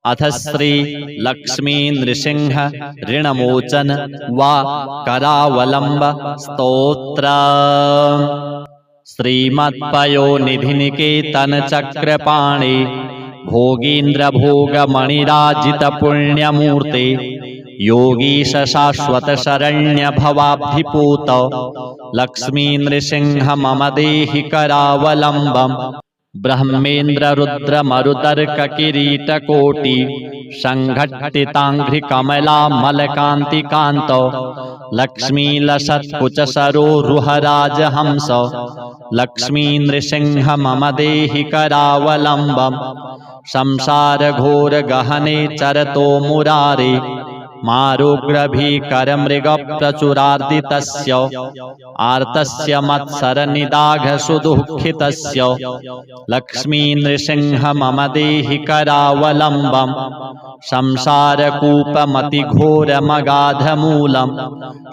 अथ श्री लक्ष्मी नृसिंह ऋणमोचन वा करावलंब स्तोत्र। श्रीमत्पयोनिधिनिकेतन चक्रपाणि भोगीन्द्र भोगमणिराजित पुण्यमूर्ते योगीश शाश्वत शरण्य भवाब्धिपूत लक्ष्मी नृसिंह मम देहि करावलंबम्। ब्रह्मेन्द्र रुद्र मरुतर्क किरीट कोटि संघट्टितांघ्रि कमला मलकांतिकांत लक्ष्मी लसत्कुच सरोरुहराज हंस लक्ष्मी नृसिंह मम देहि करावलंबम्। संसार घोर गहने चरतो मुरारे मारुग्रभीकर मृग प्रचुरार्दितस्य आर्तस्य मत्सर निदाघ सुदुःखितस्य लक्ष्मी नृसिंह मम देहि करावलंबम्। संसार कूपमति घोर मगाध मूलम्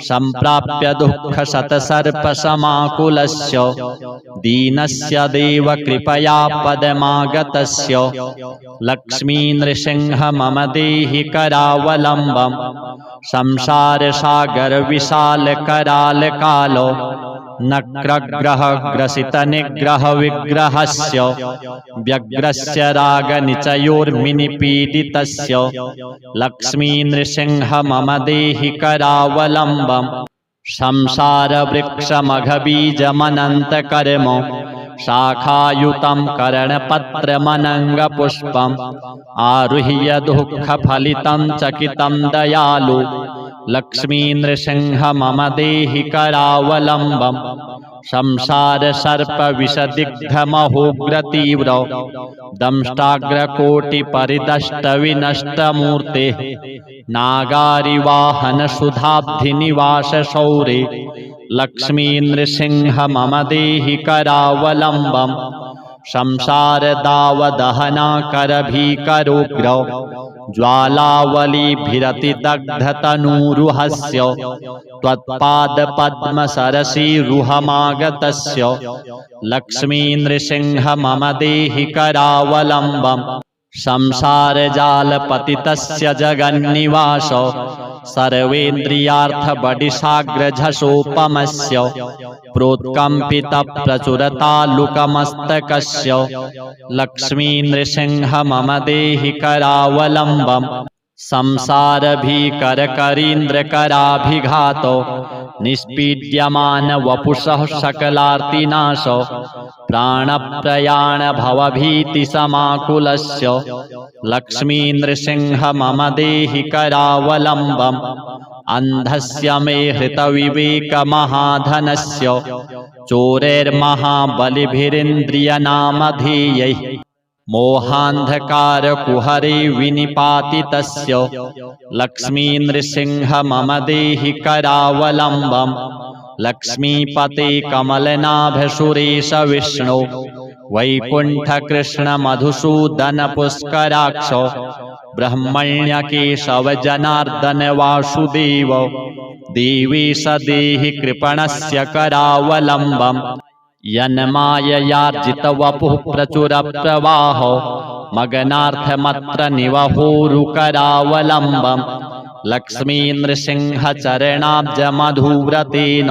संप्राप्य दुःख शतसर्प समाकुलस्य दीनस्य देव कृपया पदमागतस्य लक्ष्मी नृसिंह मम देहि करावलंबम्। संसार सागर विशाल कराल कालो नक्रग्रह ग्रसित निग्रह विग्रहस्य व्यग्रस्य राग निचयोर्मिनिपीडितस्य लक्ष्मी नृसिंह मम देहि करावलंबम्। संसार वृक्षमघबीजमनंत कर्म शाखायुतं करणपत्रमनङ्गपुष्पम् आरुह्य दुःखफलितं चकितं दयालु लक्ष्मी नृसिंह मम देहि करावलंबम्। संसार सर्प विषदिग्धमहोग्रतीव्र दंष्टाग्रकोटि परिदष्ट विनष्टमूर्ते नागारिवाहन सुधाब्धि निवास शौरे लक्ष्मी नृसिंह मम देहि करावलंबम्। संसार दावदहना कर भीकरोग्र ज्वालावलीभिरति दग्धतनूरुहस्य त्वत्पाद पद्म सरसीरुहमागतस्य लक्ष्मी नृसिंह मम देहि करावलंबम्। संसार जाल पतितस्य जगन्निवास सर्वेन्द्रियार्थ बडिसाग्र झषोपमस्य प्रोत्कंपित प्रचुरतालुकमस्तकस्य लक्ष्मी नृसिंह मम देहि करावलंबम्। संसार भीकर करीन्द्र कराभिघातो निष्पीड्यमान वपुषः सकलार्तिनाश प्राणप्रयाण भवभीति समाकुलस्य लक्ष्मी नृसिंह मम देहि करावलंबम्। अंधस्य मे हृतविवेक महाधनस्य चोरैर्महाबलिभिरिन्द्रियनामधेयैः मोहान्धकार कुहरे विनिपातितस्य लक्ष्मी नृसिंह मम देहि करावलंबम्। लक्ष्मीपते कमलनाभ सुरेश विष्णु वैकुंठ कृष्ण मधुसूदन पुष्कराक्ष ब्रह्मण्य केशव जनार्दन वासुदेव देवेश देहि कृपणस्य करावलंबम्। यन्माययार्जित वपुः प्रचुर प्रवाह मगनार्थमत्र निवहोरुकरावलंबम्। लक्ष्मी नृसिंह चरणाब्ज मधुव्रतेन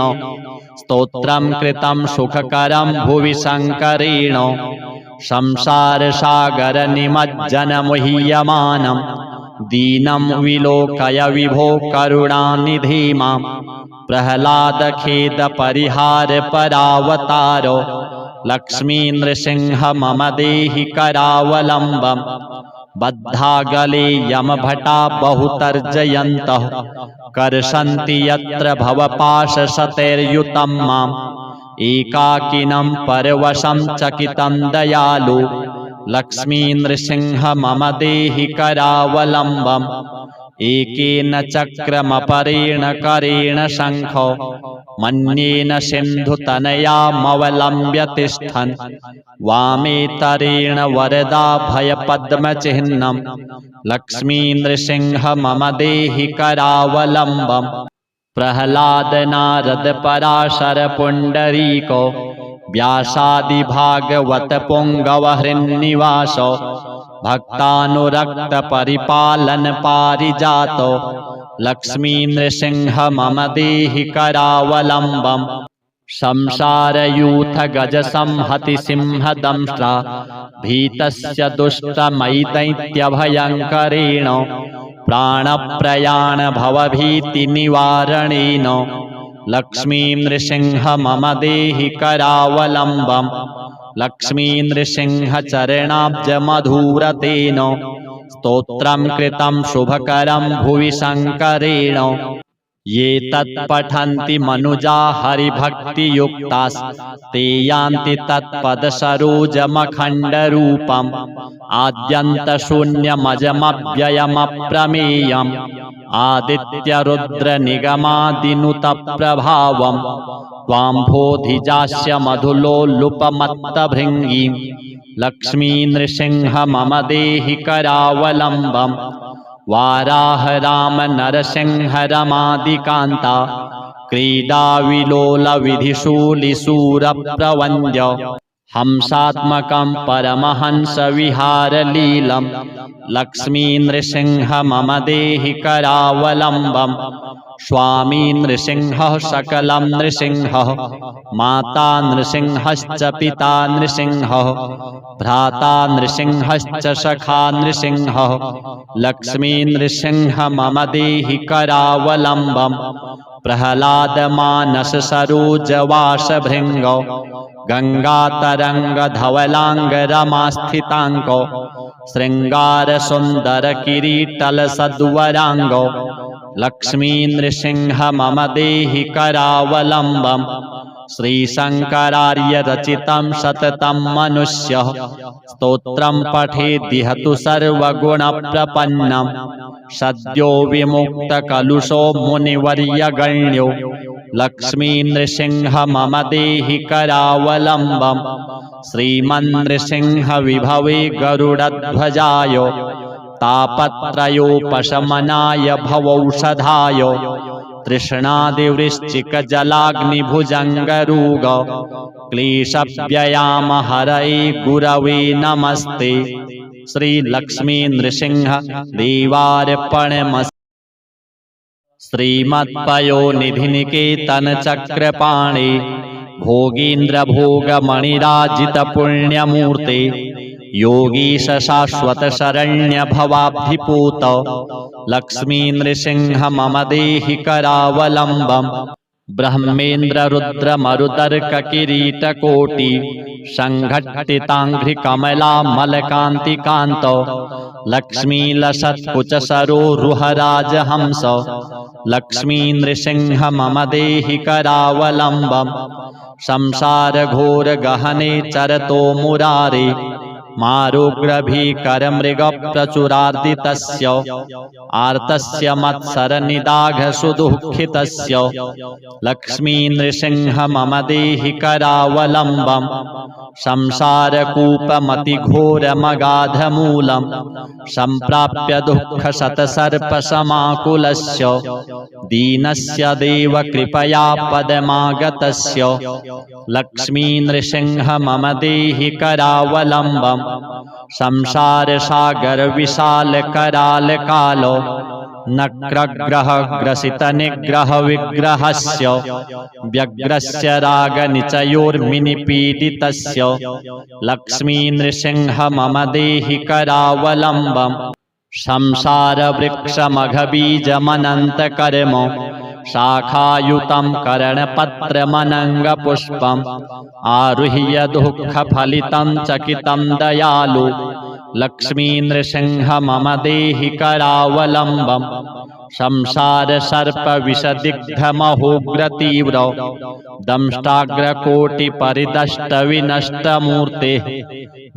स्तोत्रं कृतं सुखकरं भुवि शंकरेण संसार सागर निमज्जन मुह्यमानं दीनं विलोकय विभो करुणानिधे मां। प्रह्लाद खेद परिहार परावतारो लक्ष्मी नृसिंह मम देहि करावलंबम्। बद्धागले यमभटा बहुतर्जयन्तः कर्षन्ति यत्र भवपाशशतैर्युतं माम्। एकाकिनं परवशं चकितं दयालु लक्ष्मी नृसिंह मम देहि करावलंबम्। एकेन चक्रमपरेण करेण शंख मन्येन सिन्धुतनयामवलम्ब्य तिष्ठन् वामेतरेण वरदाभयपद्मचिह्नं लक्ष्मी नृसिंह मम देहि करावलंबम्। प्रह्लाद नारद पराशर पुंडरीको व्यासादि भागवत पुंगव हृन्निवास भक्तानुरक्त परिपालन पारिजातो लक्ष्मी नृसिंह मम देहि करावलम्बम् संसारयूथ गज संहति सिंह दंष्ट्रा भीतस्य दुष्टमैदैत्यभयङ्करेण प्राणप्रयाण भवभीति निवारणेन लक्ष्मी नृसिंह मम देहि करावलम्बम् लक्ष्मी नृसिंह चरणाब्ज मधुरतेन स्तोत्रं कृतं शुभकरं भुवि शङ्करेण ये तत्पठन्ति मनुजा हरिभक्तियुक्तास् ते यान्ति तत्पदसरोजमखण्डरूपम् आद्यन्तशून्यमजमव्ययमप्रमेयम् आदित्यरुद्रनिगमादिनुतप्रभावम् त्वाम्भोधिजास्य मधुलोलुपमत्तभृङ्गीम् लक्ष्मी नृसिंह मम देहि करावलम्बम् वाराह राम नरसिंह रमादिकान्ता क्रीडाविलोल विधिशूलिशूरप्रवन्द्य हंसात्मकं परमहंस विहारलीलं लक्ष्मी नृसिंह मम देहि करावलम्बम् स्वामी नृसिंहः सकलं नृसिंहः माता नृसिंहश्च पिता नृसिंहः भ्राता नृसिंहश्च सखा नृसिंहः लक्ष्मी नृसिंह मम देहि करावलम्बम् प्रह्लाद मानस सरोज वासभृङ्गौ गंगातरंग धवलांग रमास्थितांको श्रृंगार सुंदर किरीटल सद्वरांगो लक्ष्मी नृसिंह मम देहि करावलम्बम् श्रीशंकरार्य रचितं सततं मनुष्यः स्तोत्रं पठेद्दिहतु सर्वगुणप्रपन्नं सद्यो विमुक्तकलुषो मुनिवर्यगण्यो लक्ष्मी नृसिंह मम देहि करावलम्बम् श्रीमन्नृसिंह विभवे गरुडध्वजाय तापत्रयोपशमनाय भवौषधाय तृष्णादिवृश्चिकजलाग्निभुजङ्गरूग क्लेशव्ययामहरये गुरवे नमस्ते श्रीलक्ष्मी नृसिंह देवार्पणमस्तु। श्रीमत्पयोनिधिनिकेतन चक्रपाणे भोगीन्द्र भोगमणिराजित पुण्यमूर्ते योगीश शाश्वत शरण्य भवाब्धिपूत लक्ष्मी नृसिंह मम देहि करावलम्बम् ब्रह्मेन्द्र रुद्र मरुदर्क किरीटकोटि संघट्टिताङ्घ्रिकमला मलकान्तिकान्त लक्ष्मी लसत्कुच सरो रुहराजहंस लक्ष्मी नृसिंह मम देहि करावलम्बम् संसार घोर गहने चरतो मुरारे मारुग्रभीकर मृग प्रचुरार्दितस्य आर्तस्य मत्सर निदाघ सुदुःखितस्य लक्ष्मी नृसिंह मम देहि करावलम्बम् संसारकूपमतिघोरमगाधमूलम् सम्प्राप्य दुःखशतसर्पसमाकुलस्य दीनस्य देव कृपया पदमागतस्य लक्ष्मी नृसिंह मम देहि करावलम्बम् संसार सागर विशाल कराल कालो नक्रग्रह ग्रसित निग्रह विग्रहस्य व्यग्रस्य राग निचयोर्मिनिपीडितस्य लक्ष्मी नृसिंह मम देहि करावलम्बम् संसार वृक्षमघबीजमनन्तकर्म शाखायुतं करणपत्रमनङ्गपुष्पम् आरुह्य दुःखफलितं चकितं दयालु लक्ष्मी नृसिंह मम देहि करावलम्बम् संसार सर्प विषदिग्धमहोग्रतीव्र दंष्टाग्रकोटि परिदष्ट विनष्टमूर्ते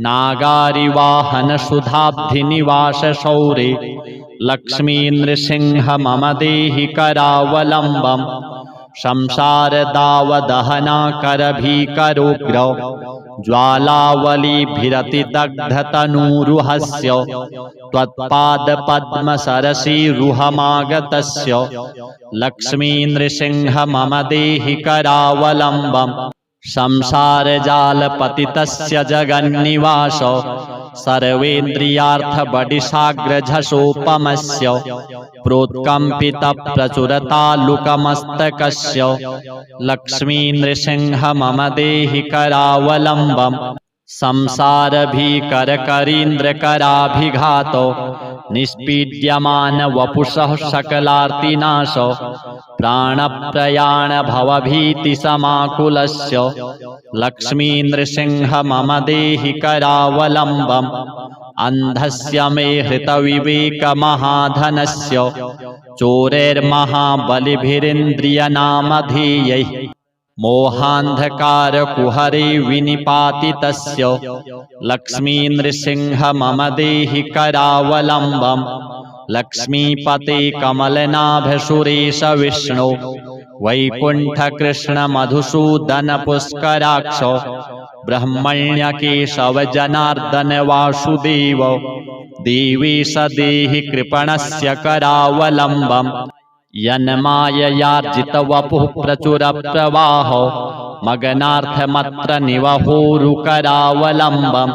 नागारिवाहन सुधाब्धिनिवास शौरे लक्ष्मी नृसिंह मम देहि करावलम्बम् संसार दावदहना करभीकरोग्र ज्वालावलीभिरति दग्धतनूरुहस्य त्वत्पादपद्मसरसीरुहमागतस्य लक्ष्मी नृसिंह मम देहि करावलम्बम् संसारजालपतितस्य जगन्निवासो सर्वेन्द्रियार्थबडिशाग्रझषोपमस्य प्रोत्कम्पितप्रचुरतालुकमस्तकस्य लक्ष्मीनृसिंह मम देहि करावलम्बम् संसारभीकरकरीन्द्रकराभिघातो निष्पीड्यमान वपुषः सकलार्तिनाशो प्राणप्रयाण भवभीतिसमाकुलस्य लक्ष्मीनृसिंह मम देहि करावलम्बम् अन्धस्य मे हृतविवेकमहाधनस्य चोरैर्महाबलिभिरिन्द्रियनामधेयैः मोहान्धकारकुहरे विनिपातितस्य लक्ष्मीनृसिंह मम देहि करावलम्बम् लक्ष्मीपते कमलनाभसुरेश विष्णु वैकुण्ठकृष्णमधुसूदनपुष्कराक्ष ब्रह्मण्यकेशवजनार्दन वासुदेव देवेश देहि कृपणस्य करावलम्बम् यन्माययार्जितवपुः प्रचुरप्रवाहो मगनार्थमत्र निवहोरुकरावलम्बम्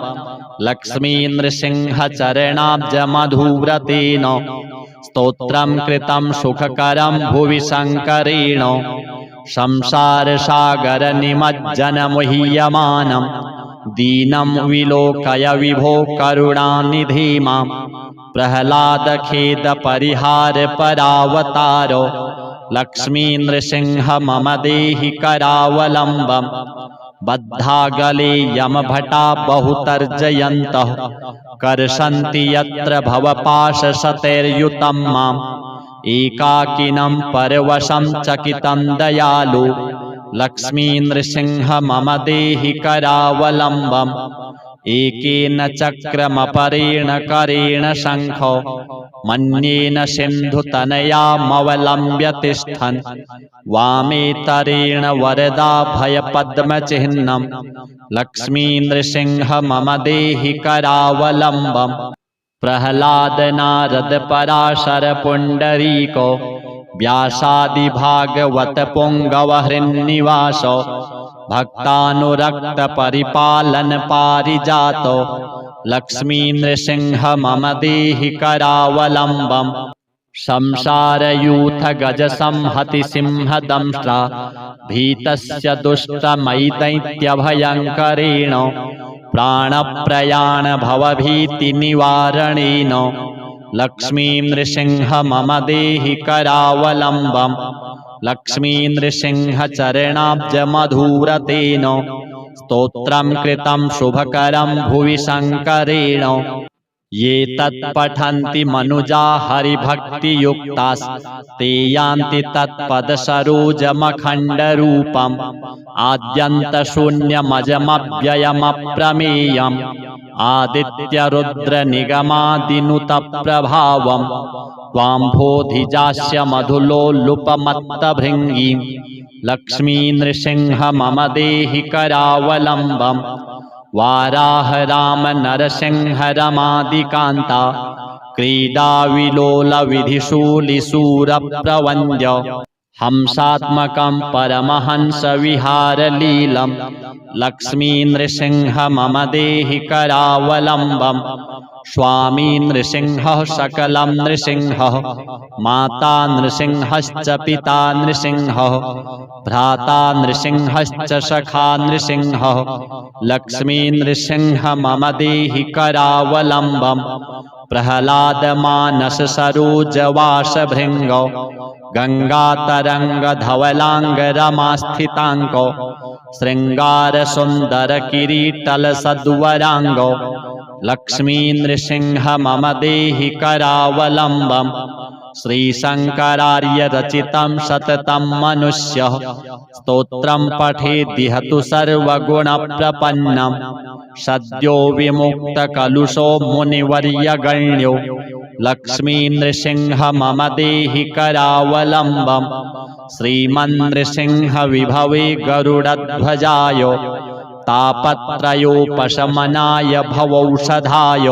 लक्ष्मीनृसिंहचरणाब्जमधुव्रतेन स्तोत्रं कृतं सुखकरं भुवि शङ्करेण संसारसागरनिमज्जनमुह्यमानं दीनं विलोकय विभो करुणानिधे मां प्रह्लादखेदपरिहारपरावतारो लक्ष्मीनृसिंह मम देहि करावलम्बम् बद्धागले यमभटा बहुतर्जयन्तः कर्षन्ति यत्र भवपाशशतैर्युतं माम् एकाकिनं परवशं चकितं दयालु लक्ष्मीनृसिंह मम देहि करावलम्बम् एकेन चक्रमपरेण करेण शङ्खो मन्येन सिन्धुतनयामवलम्ब्य तिष्ठन् वामेतरेण वरदाभयपद्मचिह्नं लक्ष्मीनृसिंह मम देहि करावलम्बम् प्रह्लादनारदपराशरपुण्डरीको व्यासादिभागवतपुङ्गवहृन्निवासो भक्तानुरक्तपरिपालनपारिजातो लक्ष्मीनृसिंह मम देहि करावलम्बम् संसारयूथगजसंहति सिंहदंष्ट्रा भीतस्य दुष्टमयिदैत्यभयङ्करेण प्राणप्रयाण भवभीतिनिवारणेन लक्ष्मीनृसिंह मम देहि करावलम्बम् लक्ष्मीनृसिंहचरणाब्जमधुव्रतेन स्तोत्रं कृतं शुभकरं भुवि शङ्करेण ये तत्पठन्ति मनुजा हरिभक्तियुक्तास्ते यान्ति तत्पदसरोजमखण्डरूपम् आद्यन्तशून्यमजमव्ययमप्रमेयम् आदित्यरुद्रनिगमादिनुतप्रभावम् त्वाम्भोधिजास्य मधुलोलुपमत्तभृङ्गीं लक्ष्मीनृसिंह मम देहि करावलम्बम् वाराह राम नरसिंह रमादिकान्ता क्रीडाविलोलविधिशूलिशूरप्रवन्द्य हंसात्मकं परमहंसविहारलीलं लक्ष्मीनृसिंह मम देहि करावलम्बम् स्वामी नृसिंहः सकलं नृसिंहः माता नृसिंहश्च पिता नृसिंहः भ्राता नृसिंहश्च सखा नृसिंहः लक्ष्मीनृसिंह मम देहि करावलम्बम् प्रह्लादमानससरोजवासभृङ्गो गङ्गातरङ्गधवलाङ्गरमास्थिताङ्को शृङ्गारसुन्दरकिरीटलसद्वराङ्गो लक्ष्मीनृसिंह मम देहि करावलम्बम् श्रीशङ्करार्यरचितं सततं मनुष्यः स्तोत्रं पठेद्दिहतु सर्वगुणप्रपन्नं सद्यो विमुक्तकलुषो मुनिवर्यगण्यो लक्ष्मीनृसिंह मम देहि करावलम्बम् श्रीमन्नृसिंह विभवे गरुडध्वजाय तापत्रयोपशमनाय भवौषधाय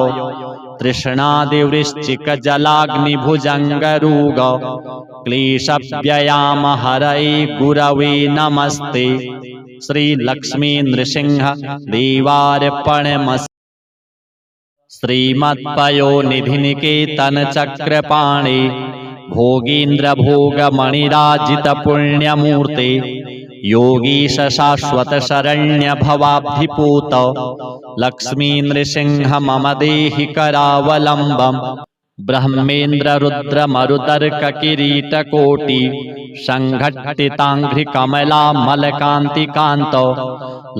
तृष्णादिवृश्चिकजलाग्निभुजङ्गरूग क्लेशव्ययामहरये गुरवे नमस्ते श्री लक्ष्मी नृसिंह देवार्पणमस्तु। श्रीमत्पयोनिधिनिकेतन चक्रपाणे भोगीन्द्र भोगमणिराजित पुण्यमूर्ते योगीश शाश्वत शरण्य भवाब्धिपूत लक्ष्मी नृसिंह मम देहि करावलम्बम्। ब्रह्मेन्द्र रुद्र मरुतर्क किरीट कोटि संघट्टितांघ्रि कमला मलकांतिकांत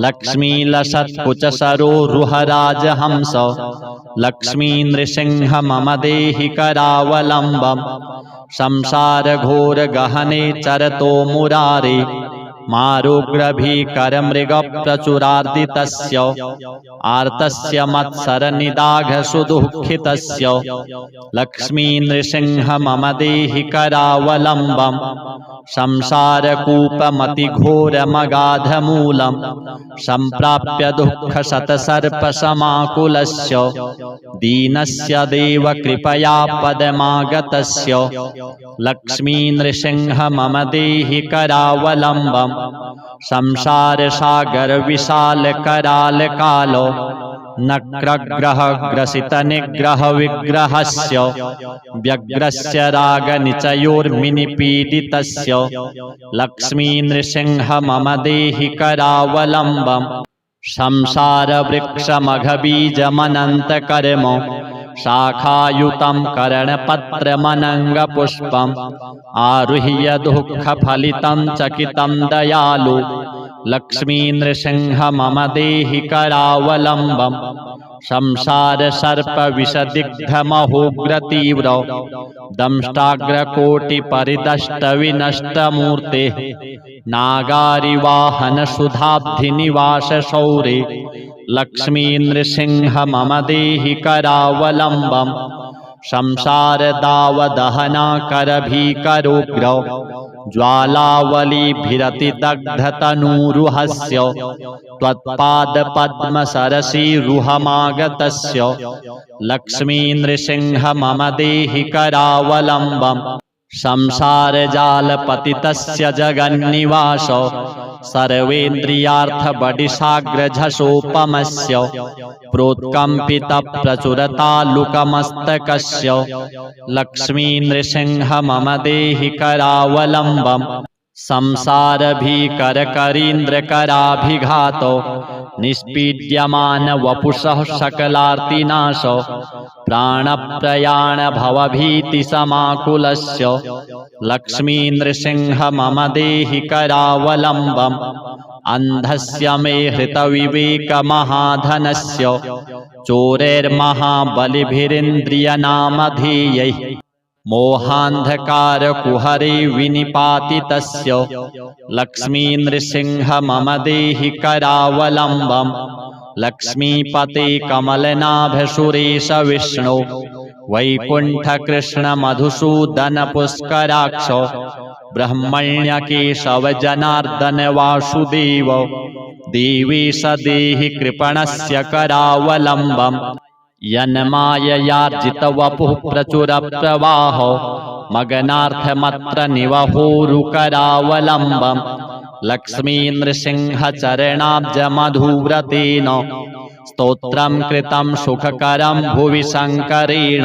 लक्ष्मी लसत्कुच सरोरुहराज हंस लक्ष्मी नृसिंह मम देहि करावलम्बम्। संसार घोर गहने चरतो मुरारे मारुग्रभीकर मृग प्रचुरार्दितस्य आर्तस्य मत्सर निदाघ सुदुःखितस्य लक्ष्मी नृसिंह मम देहि करावलम्बम्। संसार कूपमति घोर मगाध मूलम् संप्राप्य दुःख शतसर्प समाकुलस्य दीनस्य देव कृपया पदमागतस्य लक्ष्मी नृसिंह मम देहि करावलम्बम्। संसार सागर विशाल कराल कालो नक्रग्रह ग्रसित निग्रह विग्रहस्य व्यग्रस्य राग निचयोर्मिनिपीडितस्य लक्ष्मी नृसिंह मम देहि करावलम्बम्। संसार वृक्षमघबीजमनंत कर्म शाखायुतं करणपत्रमनङ्गपुष्पम् आरुह्य दुःखफलितं चकितं दयालु लक्ष्मी नृसिंह मम देहि करावलम्बम्। संसार सर्प विषदिग्धमहोग्र तीव्र दंष्टाग्रकोटि परिदष्ट विनष्ट मूर्ते नागारिवाहन सुधाब्धि निवास शौरे लक्ष्मी नृसिंह मम देहि करावलम्बम्। संसार दाव दहना कर भीकरोग्र ज्वालावलीभिरति दग्धतनूरुहस्य त्वत्पाद पद्म सरसी रुहमागतस्य लक्ष्मी नृसिंह मम देहि करावलम्बम्। संसार जाल पतितस्य जगन्निवास सर्वेन्द्रियार्थ बडिशाग्र झषोपमस्य प्रोत्कम्पित प्रचुरतालुकमस्तकस्य लक्ष्मी नृसिंह मम देहि करावलम्बम्। संसार भीकर करीन्द्र कराभिघातो निष्पीड्यमान वपुषः सकलार्तिनाश प्राणप्रयाण भवभीति समाकुलस्य लक्ष्मी नृसिंह मम देहि करावलम्बम्। अंधस्य मे हृतविवेक महाधनस्य चोरैर्महाबलिभिरिन्द्रियनामधेयैः मोहान्धकार कुहरे विनिपातितस्य लक्ष्मी नृसिंह मम देहि करावलम्बम्। लक्ष्मीपते कमलनाभ सुरेश विष्णु वैकुंठ कृष्ण मधुसूदन पुष्कराक्ष ब्रह्मण्य केशव जनार्दन वासुदेव देवेश देहि कृपणस्य करावलम्बम्। यन्माययार्जित वपुः प्रचुर प्रवाह मगनार्थमत्र निवहोरुकरावलम्बम्। लक्ष्मी नृसिंह चरणाब्ज मधुव्रतेन स्तोत्रं कृतं सुखकरं भुवि शङ्करेण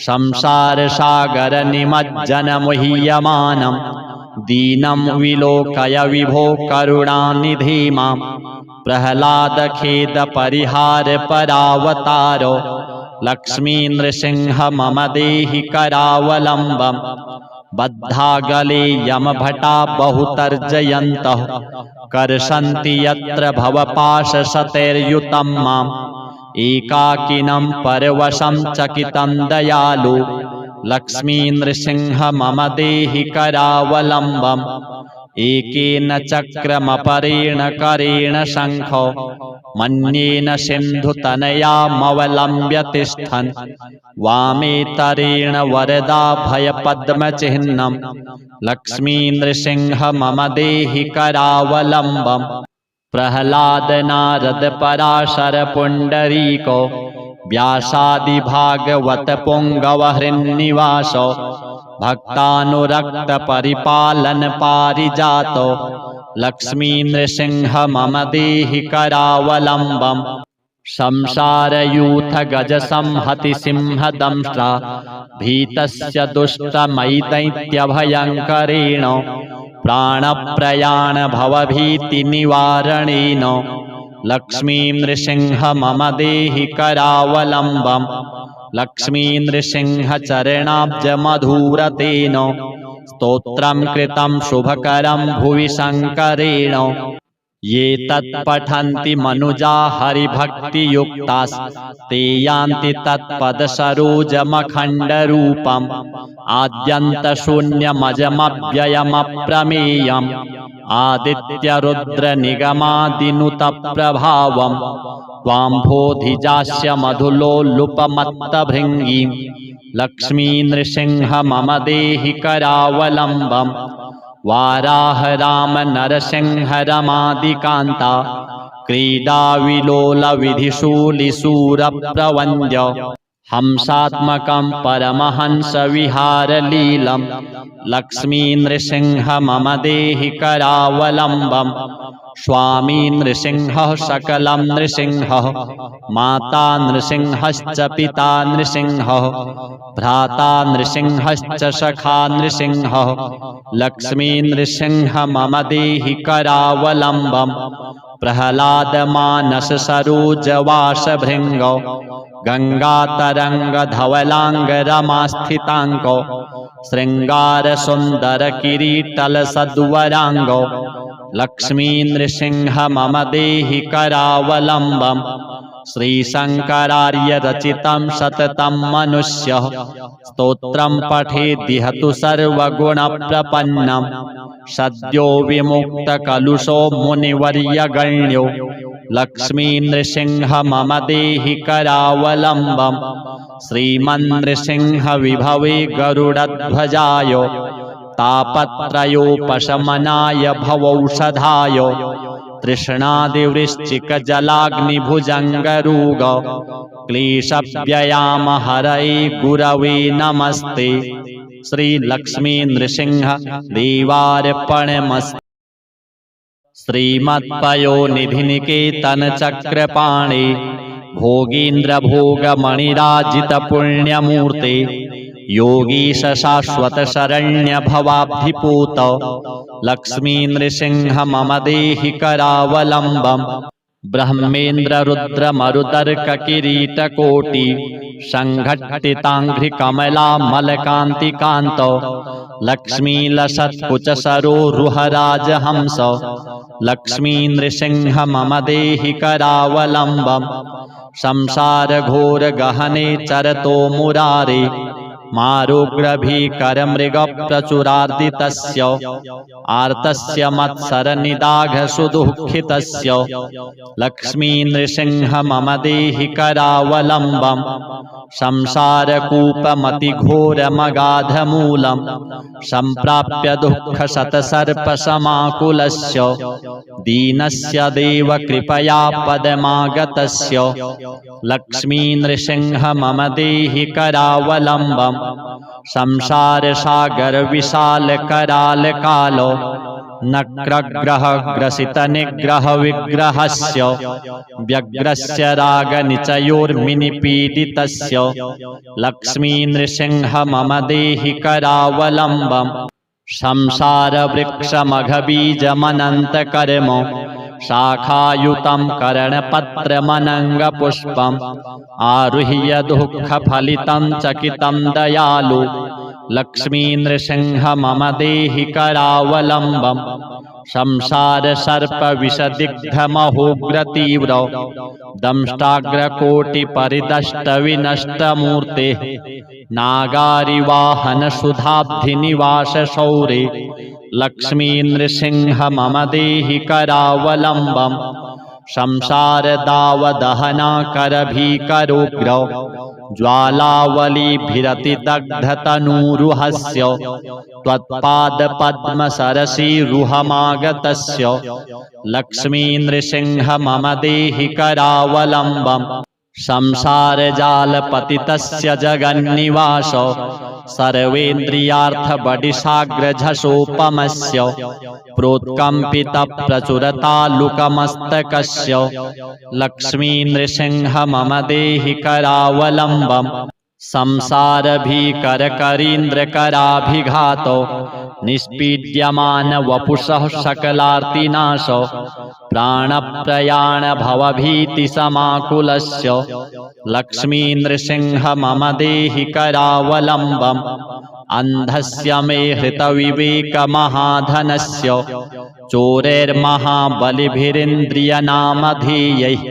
संसार सागर निमज्जन मुह्यमानं दीनं विलोकय विभो करुणानिधे मां प्रह्लाद खेद परिहार परावतारो लक्ष्मी नृसिंह मम देहि करावलम्बम्। बद्धागले यमभटा बहुतर्जयन्तः कर्षन्ति यत्र भवपाशशतैर्युतं माम् एकाकिनं परवशं चकितं दयालु लक्ष्मी नृसिंह मम देहि करावलम्बम्। एकेन चक्रमपरेण करेण शङ्ख मन्येन सिन्धुतनयामवलम्ब्य तिष्ठन् वामेतरेण वरदाभयपद्मचिह्नं लक्ष्मी नृसिंह मम देहि करावलम्बम्। प्रह्लाद नारद पराशर पुण्डरीको व्यासादि भागवत पुंगव हृन्निवासो भक्तानुरक्त परिपालन पारिजातो लक्ष्मी नृसिंह मम देहि करावलम्बम् संसारयूथ गज संहति सिंहदंष्ट्रा भीतस्य दुष्टमैदैत्यभयङ्करेण प्राणप्रयाण भवभीतिनिवारणेन लक्ष्मी नृसिंह मम देहि करावलम्बम् लक्ष्मी नृसिंह चरणाब्जमधुरतेन स्तोत्रं कृतं शुभकरं भुवि शङ्करेण ये तत्पठन्ति मनुजा हरिभक्तियुक्तास्ते यान्ति तत्पदसरोजमखण्डरूपम् आद्यन्तशून्यमजमव्ययमप्रमेयम् आदित्यरुद्रनिगमादिनुतप्रभावम् त्वाम्भोधिजास्य मधुलोलुपमत्तभृङ्गीं लक्ष्मी नृसिंह मम देहि करावलम्बम् वाराह राम नरसिंह रमादिकान्ता क्रीडाविलोल विधिशूलिशूरप्रवन्द्य हंसात्मकं परमहंस विहारलीलं लक्ष्मी नृसिंह मम देहि करावलम्बम् स्वामी नृसिंहः सकलं नृसिंहः माता नृसिंहश्च पिता नृसिंहः भ्राता नृसिंहश्च सखा नृसिंहः लक्ष्मी नृसिंह मम देहि करावलम्बम् प्रह्लाद मानस सरोजवासभृङ्गौ गङ्गातरङ्गधवलाङ्गरमास्थिताङ्गौ शृङ्गारसुन्दरकिरीटलसद्वराङ्गौ लक्ष्मी नृसिंह मम देहि करावलम्बम् श्रीशङ्करार्य रचितं सततं मनुष्यः स्तोत्रं पठेद्दिहतु सर्वगुणप्रपन्नं सद्यो विमुक्तकलुषो मुनिवर्यगण्यो लक्ष्मी नृसिंह मम देहि करावलम्बम् श्रीमन्नृसिंह विभवे गरुडध्वजाय तापत्रयोपशमनाय भवौषधाय तृष्णादिवृश्चिकजलाग्निभुजङ्गरोग क्लेशव्ययामहरये गुरवे नमस्ते श्रीलक्ष्मी नृसिंह देवार्पणमस्तु। श्रीमत्पयोनिधिनिकेतन चक्रपाणे भोगीन्द्र भोगमणिराजितपुण्यमूर्ते योगीश शाश्वत शरण्य भवाब्धिपूत लक्ष्मी नृसिंह मम देहि करावलम्बम् ब्रह्मेन्द्र रुद्र मरुदर्क किरीटकोटि संघट्टिताङ्घ्रिकमला मलकान्तिकान्त लक्ष्मी लसत्कुच सरोरुहराजहंस लक्ष्मी नृसिंह मम देहि करावलम्बम् संसार घोर गहने चरतो मुरारे मारुग्रभीकरमृगप्रचुरार्दितस्य आर्तस्य मत्सरनिदाघसुदुःखितस्य लक्ष्मी नृसिंह मम देहि करावलम्बम् संसारकूपमतिघोरमगाधमूलम् सम्प्राप्य दुःखशतसर्पसमाकुलस्य दीनस्य देव कृपया पदमागतस्य लक्ष्मी नृसिंह मम देहि करावलम्बम् संसारसागर विशाल कराल कालो नक्रग्रह ग्रसित निग्रह विग्रहस्य व्यग्रस्य रागनिचयोर्मिनिपीडितस्य लक्ष्मी नृसिंह मम देहि करावलम्बम् संसार वृक्षमघबीजमनन्तकर्म शाखायुतं करणपत्रमनङ्गपुष्पम् आरुह्य दुःखफलितं चकितं दयालु लक्ष्मी नृसिंह मम देहि करावलम्बम् संसार सर्प विषदिग्धमहोग्रतीव्र दंष्टाग्रकोटिपरिदष्ट विनष्टमूर्तेः नागारिवाहन सुधाब्धिनिवास शौरे लक्ष्मी नृसिंह मम देहि करावलम्बम् संसार दावदहना करभीकरोग्र ज्वालावलीभिरतिदग्धतनूरुहस्य त्वत्पादपद्मसरसीरुहमागतस्य लक्ष्मी नृसिंह मम देहि करावलम्बम् संसारजालपतितस्य जगन्निवास सर्वेन्द्रियार्थबडिशाग्रझषोपमस्य प्रोत्कम्पितप्रचुरतालुकमस्तकस्य लक्ष्मी नृसिंह मम देहि करावलम्बम् संसारभीकरकरीन्द्रकराभिघातो निष्पीड्यमान वपुषः सकलार्तिनाशो प्राणप्रयाण भवभीतिसमाकुलस्य लक्ष्मी नृसिंह मम देहि करावलम्बम् अन्धस्य मे हृतविवेकमहाधनस्य चोरैर्महाबलिभिरिन्द्रियनामधेयैः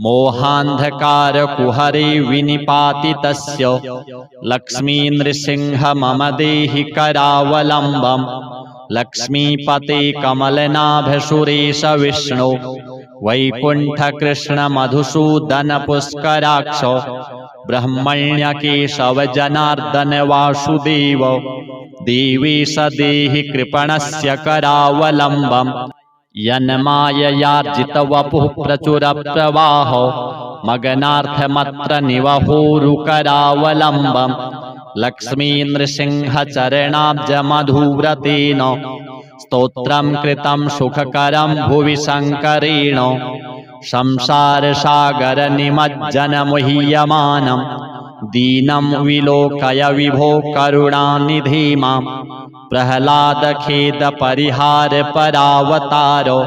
मोहान्धकारकुहरे विनिपातितस्य लक्ष्मी नृसिंह मम देहि करावलम्बम् लक्ष्मीपते कमलनाभसुरेश विष्णु वैकुण्ठकृष्णमधुसूदनपुष्कराक्ष ब्रह्मण्यकेशवजनार्दन वासुदेव देवेश देहि कृपणस्य करावलम्बम् यन्माययार्जितवपुः प्रचुरप्रवाहो मगनार्थमत्र निवहोरुकरावलम्बम् लक्ष्मी नृसिंह चरणाब्जमधुव्रतेन स्तोत्रं कृतं सुखकरं भुवि शङ्करेण संसारसागरनिमज्जनमुह्यमानं दीनं विलोकय विभो करुणानिधे मां प्रह्लादखेदपरिहार परावतारो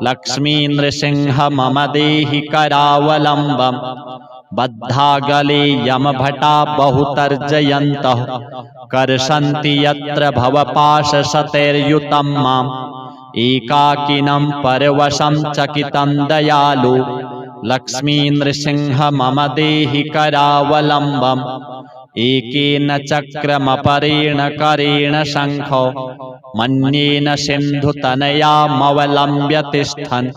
लक्ष्मी नृसिंह मम देहि करावलम्बम् बद्धागले यमभटा बहुतर्जयन्तः कर्षन्ति यत्र भवपाशशतैर्युतं माम् एकाकिनं परवशं चकितं दयालु लक्ष्मी नृसिंह मम देहि करावलम्बम् एकेन चक्रमपरेण करेण शङ्खो मन्येन सिन्धुतनयामवलम्ब्य तिष्ठन्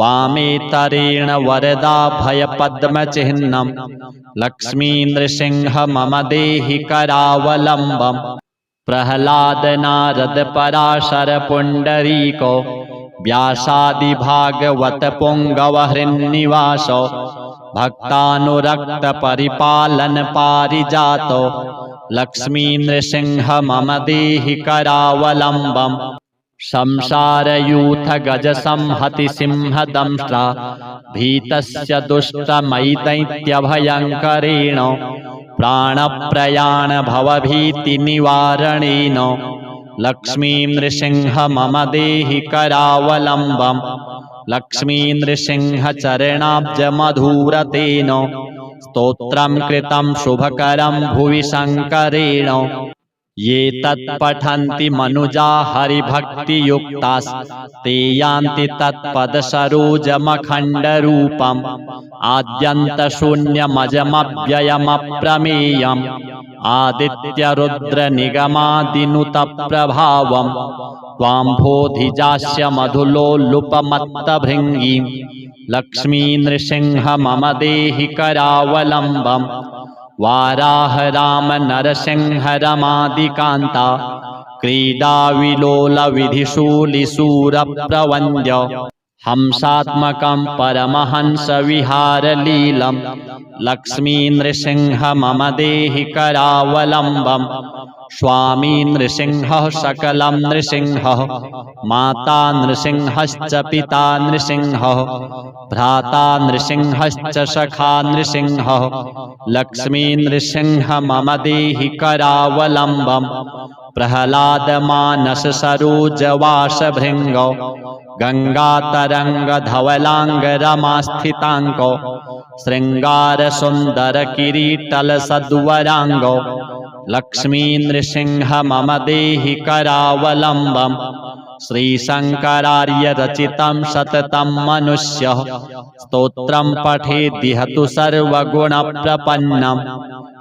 वामेतरेण वरदाभयपद्मचिह्नं लक्ष्मी नृसिंह मम देहि करावलम्बम् प्रह्लाद नारद पराशर पुण्डरीको व्यासादि भागवत पुंगवहृन्निवासो भक्तानुरक्त परिपालन पारिजातो लक्ष्मी नृसिंह मम देहि करावलम्बम् संसारयूथ गज संहति सिंह दंष्ट्रा भीतस्य दुष्टमयि दैत्यभयङ्करेण प्राणप्रयाण भवभीति निवारणेन लक्ष्मी नृसिंह मम देहि करावलम्बम् लक्ष्मी नृसिंह चरणाब्जमधुव्रतेन स्तोत्रं कृतं शुभकरं भुवि शङ्करेण ये तत्पठन्ति मनुजा हरिभक्तियुक्तास्ते यान्ति तत्पदसरोजमखण्डरूपम् आद्यन्तशून्यमजमव्ययमप्रमेयम् आदित्यरुद्रनिगमादिनुतप्रभावम् त्वाम्भोधिजास्य मधुलोलुपमत्तभृङ्गीं लक्ष्मी नृसिंह मम देहि करावलम्बम् वाराह राम नरसिंह रमादिकान्ता क्रीडाविलोल विधिशूलिशूरप्रवन्द्य हंसात्मकं परमहंस विहारलीलं लक्ष्मी नृसिंह मम देहि करावलम्बम् स्वामी नृसिंहः सकलं नृसिंहः माता नृसिंहश्च पिता नृसिंहः भ्राता नृसिंहश्च सखा नृसिंहः लक्ष्मी नृसिंह मम देहि करावलम्बम् प्रह्लाद मानस सरोजवासभृङ्गो गङ्गातरङ्गधवलाङ्ग रमास्थिताङ्को शृङ्गार सुन्दर किरीटल सद्वराङ्गो लक्ष्मी नृसिंह मम देहि करावलम्बम् श्रीशङ्करार्य रचितं सततं मनुष्यः स्तोत्रं पठेद्दिहतु सर्वगुणप्रपन्नं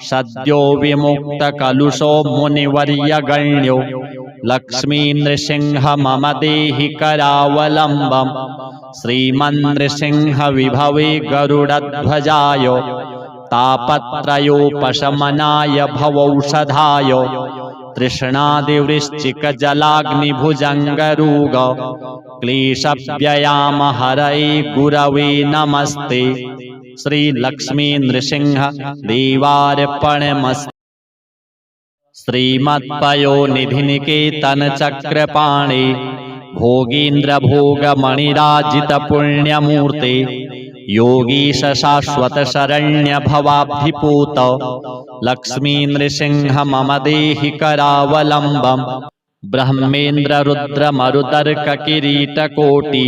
सद्यो विमुक्तकलुषो मुनिवर्यगण्यो लक्ष्मी नृसिंह मम देहि करावलम्बम् श्रीमन्नृसिंह विभवे गरुडध्वजाय तापत्रयोपशमनाय भवौषधाय तृष्णादिवृश्चिकजलाग्निभुजङ्गरूग क्लेशव्ययामहरये गुरवे नमस्ते। श्री लक्ष्मी नृसिंह देवार्पणमस्तु। श्रीमत्पयोनिधिनिकेतन चक्रपाणे भोगीन्द्र भोगमणिराजित पुण्यमूर्ते योगीश शाश्वत शरण्य भवाब्धिपूत लक्ष्मी नृसिंह मम देहि करावलम्बम्। ब्रह्मेन्द्र रुद्र मरुतर्क किरीट कोटि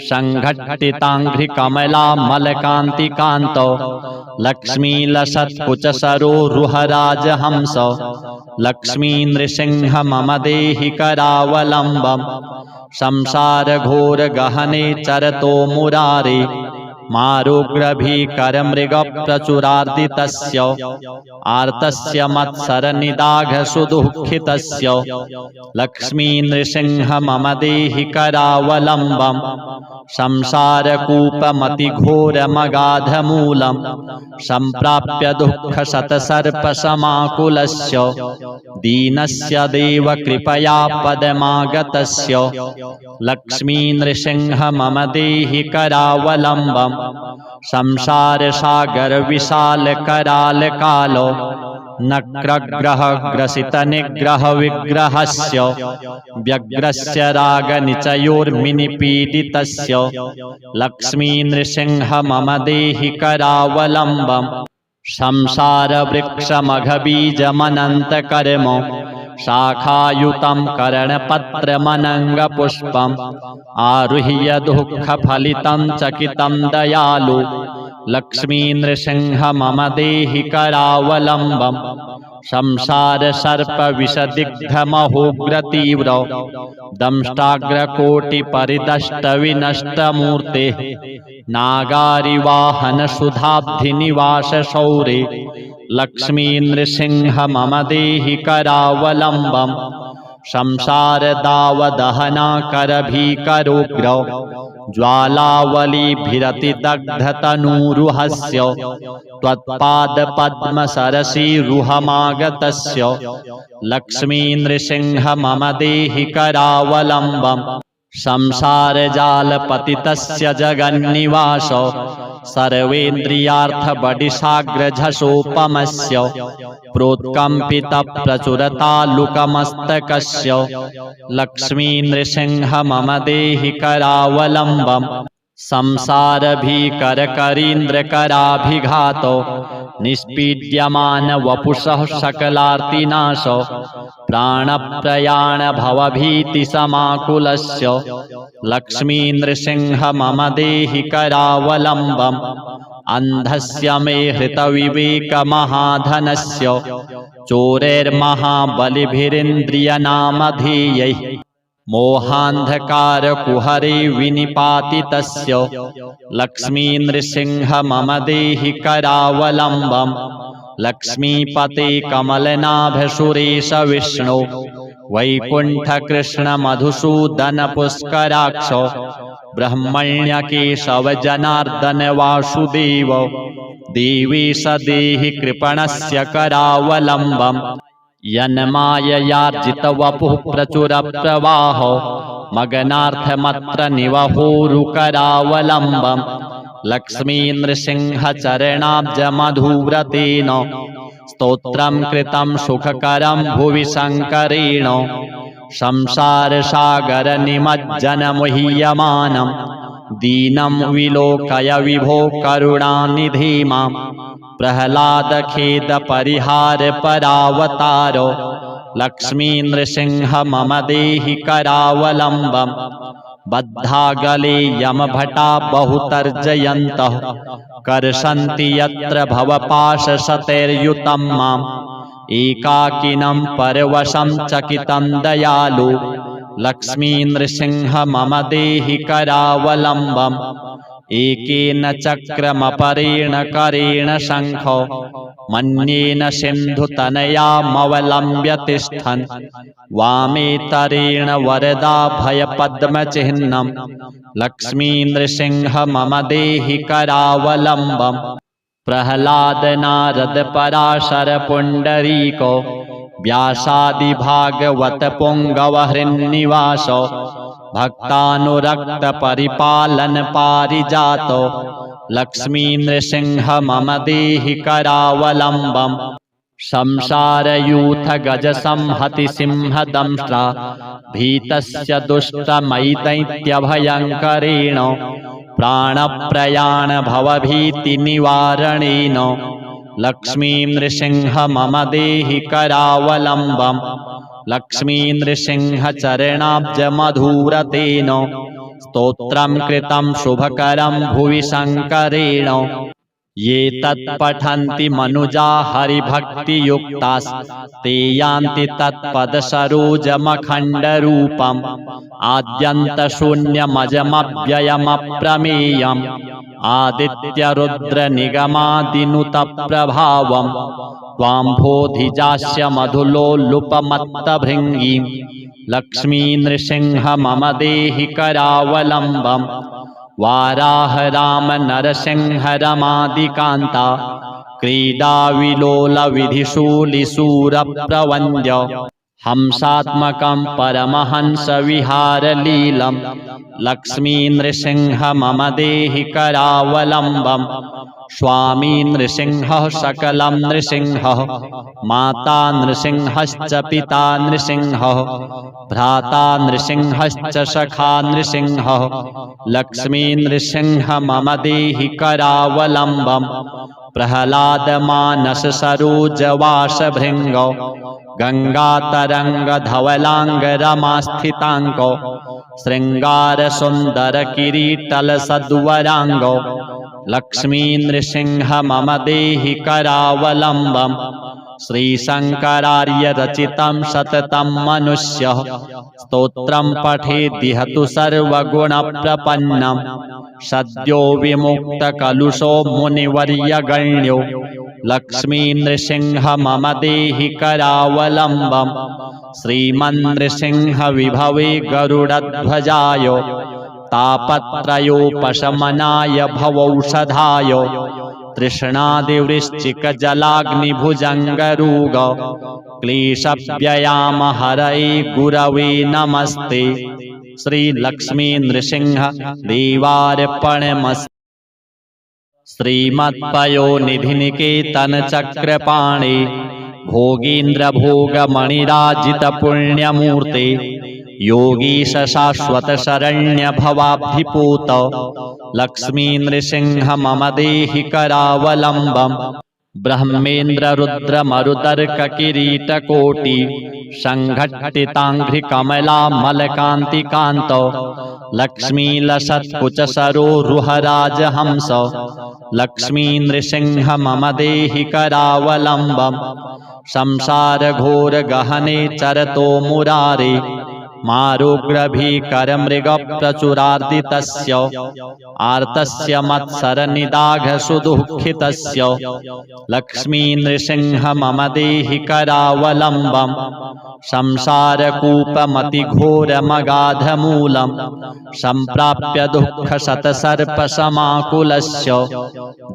संघट्टितांघ्रि कमला मलकांतिकांत लक्ष्मी लसत्कुच सरोरुहराज हंस लक्ष्मी नृसिंह मम देहि करावलम्बम्। संसार घोर गहने चरतो मुरारे मारुग्र भीकर मृग प्रचुरार्दितस्य आर्तस्य मत्सर निदाघ सुदुःखितस्य लक्ष्मी नृसिंह मम देहि करावलम्बम्। संसार कूपमति घोर मगाध मूलम् संप्राप्य दुःख शतसर्प समाकुलस्य दीनस्य देव कृपया पदमागतस्य लक्ष्मी नृसिंह मम देहि करावलम्बम्। संसार सागर विशाल कराल कालो नक्रग्रह ग्रसित निग्रह विग्रहस्य व्यग्रस्य राग निचयोर्मिनिपीडितस्य लक्ष्मी नृसिंह मम देहि करावलम्बम्। संसार वृक्षमघबीजमनंत कर्म शाखायुतं करणपत्रमनङ्गपुष्पम् आरुह्य दुःखफलितं चकितं दयालु लक्ष्मी नृसिंह मम देहि करावलम्बम्। संसार सर्प विषदिग्धमहोग्र तीव्र दंष्टाग्रकोटि परिदष्ट विनष्ट मूर्ते नागारिवाहन सुधाब्धि निवास शौरे लक्ष्मी नृसिंह मम देहि करावलम्बम्। संसार दाव दहना कर भीकरोग्र ज्वालावलीभिरति दग्धतनूरुहस्य त्वत्पाद पद्म सरसी रुहमागतस्य लक्ष्मी नृसिंह मम देहि करावलम्बम्। संसार जाल पतितस्य जगन्निवास सर्वेन्द्रियार्थ बडिसाग्र झषोपमस्य प्रोत्कम्पित प्रचुरतालुकमस्तकस्य लक्ष्मी नृसिंह मम देहि करावलम्बम्। संसार भीकर करीन्द्र कराभिघातो निष्पीड्यमान वपुषः सकलार्तिनाश प्राणप्रयाण भवभीति समाकुलस्य लक्ष्मी नृसिंह मम देहि करावलम्बम्। अंधस्य मे हृतविवेक महाधनस्य चोरैर्महाबलिभिरिन्द्रियनामधेयैः मोहान्धकार कुहरे विनिपातितस्य लक्ष्मी नृसिंह मम देहि करावलम्बम्। लक्ष्मीपते कमलनाभ सुरेश विष्णु वैकुंठ कृष्ण मधुसूदन पुष्कराक्ष ब्रह्मण्य केशव जनार्दन वासुदेव देवेश देहि कृपणस्य करावलम्बम्। यन्माययार्जित वपुः प्रचुर प्रवाह मगनार्थमत्र निवहोरुकरावलम्बम्। लक्ष्मी नृसिंह चरणाब्ज मधुव्रतेन स्तोत्रं कृतं सुखकरं भुवि शङ्करेण संसार सागर निमज्जन मुह्यमानं दीनं विलोकय विभो करुणानिधे मां प्रह्लाद खेद परिहार परावतारो लक्ष्मी नृसिंह मम देहि करावलम्बम्। बद्धागले यमभटा बहुतर्जयन्तः कर्षन्ति यत्र भवपाशशतैर्युतं माम् एकाकिनं परवशं चकितं दयालु लक्ष्मी नृसिंह मम देहि करावलम्बम्। एकेन चक्रमपरेण करेण शङ्ख मन्येन सिन्धुतनयामवलम्ब्य तिष्ठन् वामेतरेण वरदाभयपद्मचिह्नं लक्ष्मी नृसिंह मम देहि करावलम्बम्। प्रह्लाद नारद पराशर पुण्डरीको व्यासादि भागवत पुंगव हृन्निवास भक्तानुरक्त परिपालन पारिजातो लक्ष्मी नृसिंह मम देहि करावलम्बम्। संसारयूथ गज संहति सिंहदंष्ट्रा भीतस्य दुष्टमयितैत्यभयङ्करेण प्राणप्रयाण भवभीतिनिवारणेन लक्ष्मीं नृसिंह मम देहि करावलम्बम् लक्ष्मीं नृसिंह चरणाब्जमधुरतेन स्तोत्रं कृतं शुभकरं भुवि शङ्करेण ये तत्पठन्ति मनुजा हरिभक्तियुक्तास्ते यान्ति तत्पदसरोजमखण्डरूपम् आद्यन्तशून्यमजमव्ययमप्रमेयम् आदित्यरुद्रनिगमादिनुतप्रभावम् त्वाम्भोधिजास्य मधुलोलुपमत्तभृङ्गीं लक्ष्मी नृसिंह मम देहि करावलम्बम् वाराह राम नरसिंह रमादिकान्ता क्रीडाविलोल विधिशूलिशूरप्रवन्द्य हंसात्मकं परमहंस विहारलीलं लक्ष्मी नृसिंह मम देहि करावलम्बम् स्वामी नृसिंहः सकलं नृसिंहः माता नृसिंहश्च पिता नृसिंहः भ्राता नृसिंहश्च सखा नृसिंहः लक्ष्मी नृसिंह मम देहि करावलम्बम् प्रह्लाद मानस सरोजवासभृङ्गौ गङ्गातरङ्गधवलाङ्ग रमास्थिताङ्गौ शृङ्गार सुन्दर किरीटल सद्वराङ्गौ लक्ष्मी नृसिंह मम देहि करावलम्बम् श्रीशङ्करार्य रचितं सततं मनुष्यः स्तोत्रं पठेद्दिहतु सर्वगुणप्रपन्नं सद्यो विमुक्तकलुषो मुनिवर्यगण्यो लक्ष्मी नृसिंह मम देहि करावलम्बम् श्रीमन्नृसिंह विभवे गरुडध्वजाय तापत्रयोपशमनाय भवौषधाय तृष्णादिवृश्चिकजलाग्निभुजङ्गरोग क्लेशव्ययामहरये गुरवे नमस्ते श्री लक्ष्मी नृसिंह देवार्पणमस्तु। श्रीमत्पयोनिधिनिकेतन चक्रपाणे भोगीन्द्र भोगमणिराजित पुण्यमूर्ते योगीश शाश्वत शरण्य भवाब्धिपूत लक्ष्मी नृसिंह मम देहि करावलम्बम् ब्रह्मेन्द्र रुद्र मरुदर्क किरीटकोटि संघट्टिताङ्घ्रिकमला मलकान्तिकान्त लक्ष्मी लसत्कुच सरोरुहराजहंस लक्ष्मी नृसिंह मम देहि करावलम्बम् संसार घोर गहने चरतो मुरारे मारुग्रभीकर मृग प्रचुरार्दितस्य आर्तस्य मत्सरनिदाघ सुदुःखितस्य लक्ष्मी नृसिंह मम देहि करावलम्बम् संसारकूपमतिघोरमगाधमूलम् सम्प्राप्य दुःखशतसर्पसमाकुलस्य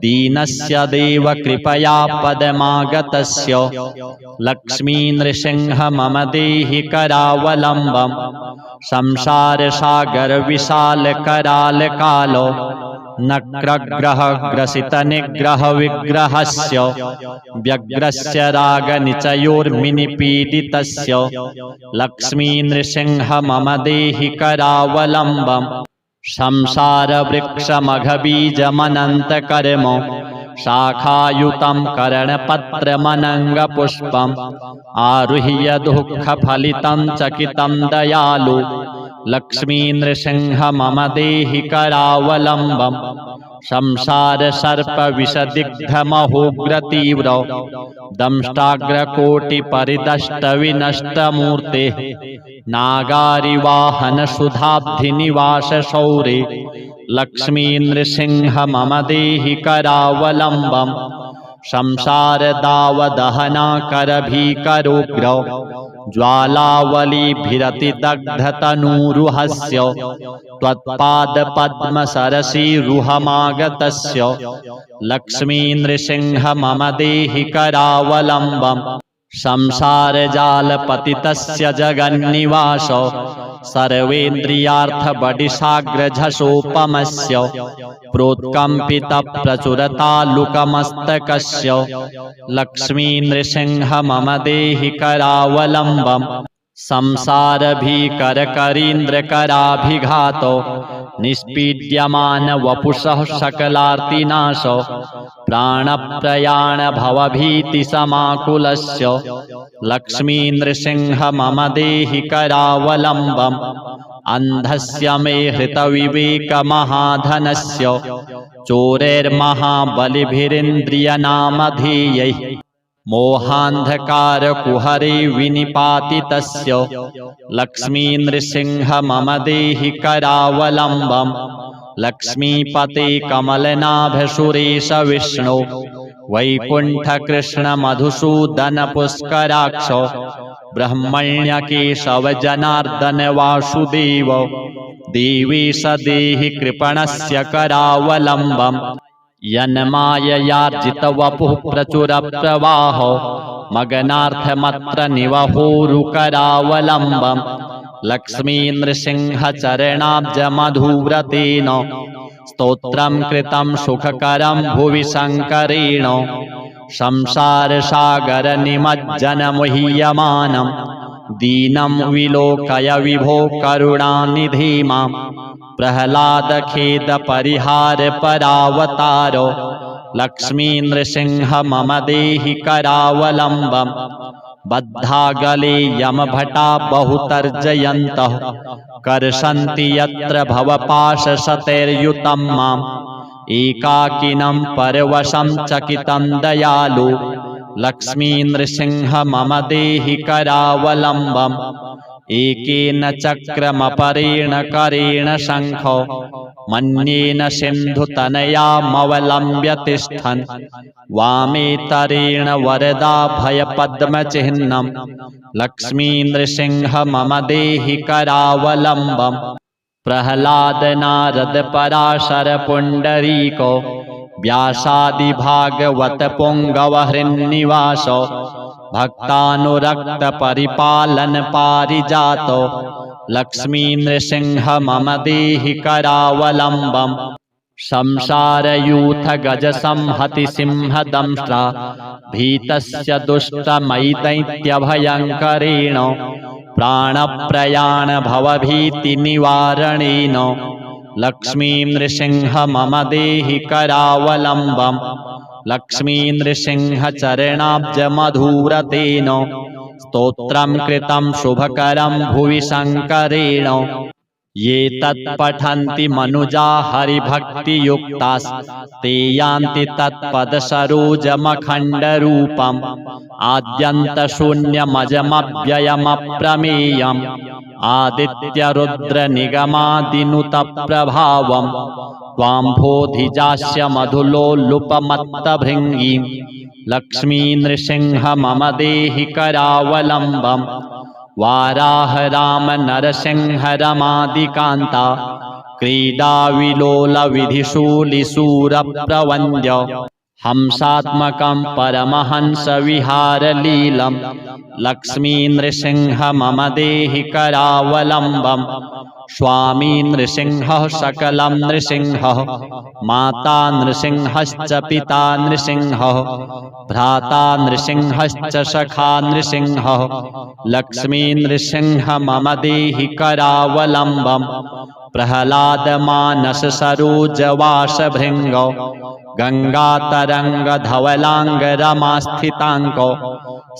दीनस्य देव कृपया पदमागतस्य लक्ष्मी नृसिंह मम देहि करावलम्बम् संसारसागर विशाल कराल कालो नक्रग्रह ग्रसित निग्रह विग्रहस्य व्यग्रस्य रागनिचयोर्मिनिपीडितस्य लक्ष्मी नृसिंह मम देहि करावलम्बम् संसार वृक्षमघबीजमनन्तकर्म शाखायुतं करणपत्रमनङ्गपुष्पम् आरुह्य दुःखफलितं चकितं दयालु लक्ष्मी नृसिंह मम देहि करावलम्बम् संसार सर्प विषदिग्धमहोग्रतीव्र दंष्टाग्रकोटिपरिदष्ट विनष्टमूर्ते नागारिवाहन सुधाब्धिनिवास शौरे लक्ष्मी नृसिंह मम देहि करावलम्बम् संसार दावदहना करभीकरोग्र ज्वालावलीभिरतिदग्धतनूरुहस्य त्वत्पादपद्मसरसीरुहमागतस्य लक्ष्मी नृसिंह मम देहि करावलम्बम् संसारजालपतितस्य जगन्निवासो सर्वेन्द्रियार्थबडिशाग्रझषोपमस्य प्रोत्कम्पितप्रचुरतालुकमस्तकस्य लक्ष्मीनृसिंह मम देहि करावलम्बम् संसारभीकरकरीन्द्रकराभिघातो निष्पीड्यमान वपुषः सकलार्तिनाशो प्राणप्रयाण भवभीतिसमाकुलस्य लक्ष्मीनृसिंह मम देहि करावलम्बम् अन्धस्य मे हृतविवेकमहाधनस्य चोरैर्महाबलिभिरिन्द्रियनामधेयैः मोहान्धकारकुहरे विनिपातितस्य लक्ष्मीनृसिंह मम देहि करावलम्बम् लक्ष्मीपते कमलनाभसुरेश विष्णु वैकुण्ठकृष्णमधुसूदनपुष्कराक्ष ब्रह्मण्यकेशवजनार्दन वासुदेव देवेश देहि कृपणस्य करावलम्बम् यन्माययार्जितवपुः प्रचुरप्रवाहो मगनार्थमत्र निवहोरुकरावलम्बम् लक्ष्मीनृसिंहचरणाब्जमधुव्रतेन स्तोत्रं कृतं सुखकरं भुवि शङ्करेण संसारसागरनिमज्जनमुह्यमानं दीनं विलोकय विभो करुणानिधि माम् प्रह्लादखेदपरिहारपरावतारो लक्ष्मीनृसिंह मम देहि करावलम्बम् बद्धागले यमभटा बहुतर्जयन्तः कर्षन्ति यत्र भवपाशशतैर्युतं माम् एकाकिनं परवशं चकितं दयालु लक्ष्मीनृसिंह मम देहि करावलम्बम् एकेन चक्रमपरेण करेण शङ्खो मन्येन सिन्धुतनयामवलम्ब्य तिष्ठन् वामेतरेण वरदाभयपद्मचिह्नं लक्ष्मीनृसिंह मम देहि करावलम्बम् प्रह्लादनारदपराशरपुण्डरीको व्यासादिभागवतपुङ्गवहृन्निवासो भक्तानुरक्तपरिपालनपारिजातो लक्ष्मीनृसिंह मम देहि करावलम्बम् संसारयूथगजसंहति सिंहदंष्ट्रा भीतस्य दुष्टमैदैत्यभयङ्करेण प्राणप्रयाण भवभीतिनिवारणेन लक्ष्मीनृसिंह मम देहि करावलम्बम् लक्ष्मीनृसिंहचरणाब्जमधुव्रतेन स्तोत्रं कृतं शुभकरं भुवि शङ्करेण ये तत्पठन्ति मनुजा हरिभक्तियुक्तास्ते यान्ति तत्पदसरोजमखण्डरूपम् आद्यन्तशून्यमजमव्ययमप्रमेयम् आदित्यरुद्रनिगमादिनुतप्रभावम् त्वाम्भोधिजास्य मधुलोलुपमत्तभृङ्गीं लक्ष्मीनृसिंह मम देहि करावलम्बम् वाराह राम नरसिंह रमादिकान्ता क्रीडाविलोलविधिशूलिशूरप्रवन्द्य हंसात्मकं परमहंसविहारलीलं लक्ष्मीनृसिंह मम देहि करावलम्बम् स्वामी नृसिंहः सकलं नृसिंहः माता नृसिंहश्च पिता नृसिंहः भ्राता नृसिंहश्च सखा नृसिंहः लक्ष्मीनृसिंह मम देहि करावलम्बम् प्रह्लादमानससरोजवासभृङ्गो गङ्गातरङ्गधवलाङ्गरमास्थिताङ्गो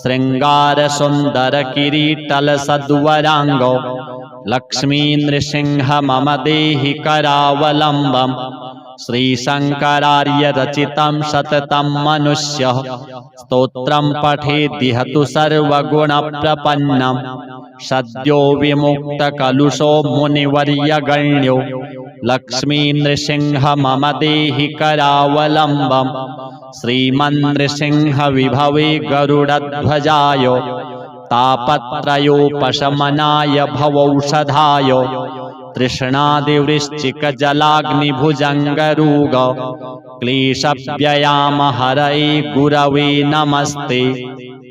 शृङ्गारसुन्दरकिरीटलसद्वराङ्गो लक्ष्मीनृसिंह मम देहि करावलम्बम् श्रीशङ्करार्यरचितं सततं मनुष्यः स्तोत्रं पठेद्दिहतु सर्वगुणप्रपन्नम् सद्यो विमुक्तकलुषो मुनिवर्यगण्यो लक्ष्मीनृसिंह मम देहि करावलम्बम् श्रीमन्नृसिंह विभवे गरुडध्वजाय तापत्रयोपशमनाय भवौषधाय तृष्णादिवृश्चिकजलाग्निभुजङ्गरोग क्लेशव्ययामहरये गुरवे नमस्ते।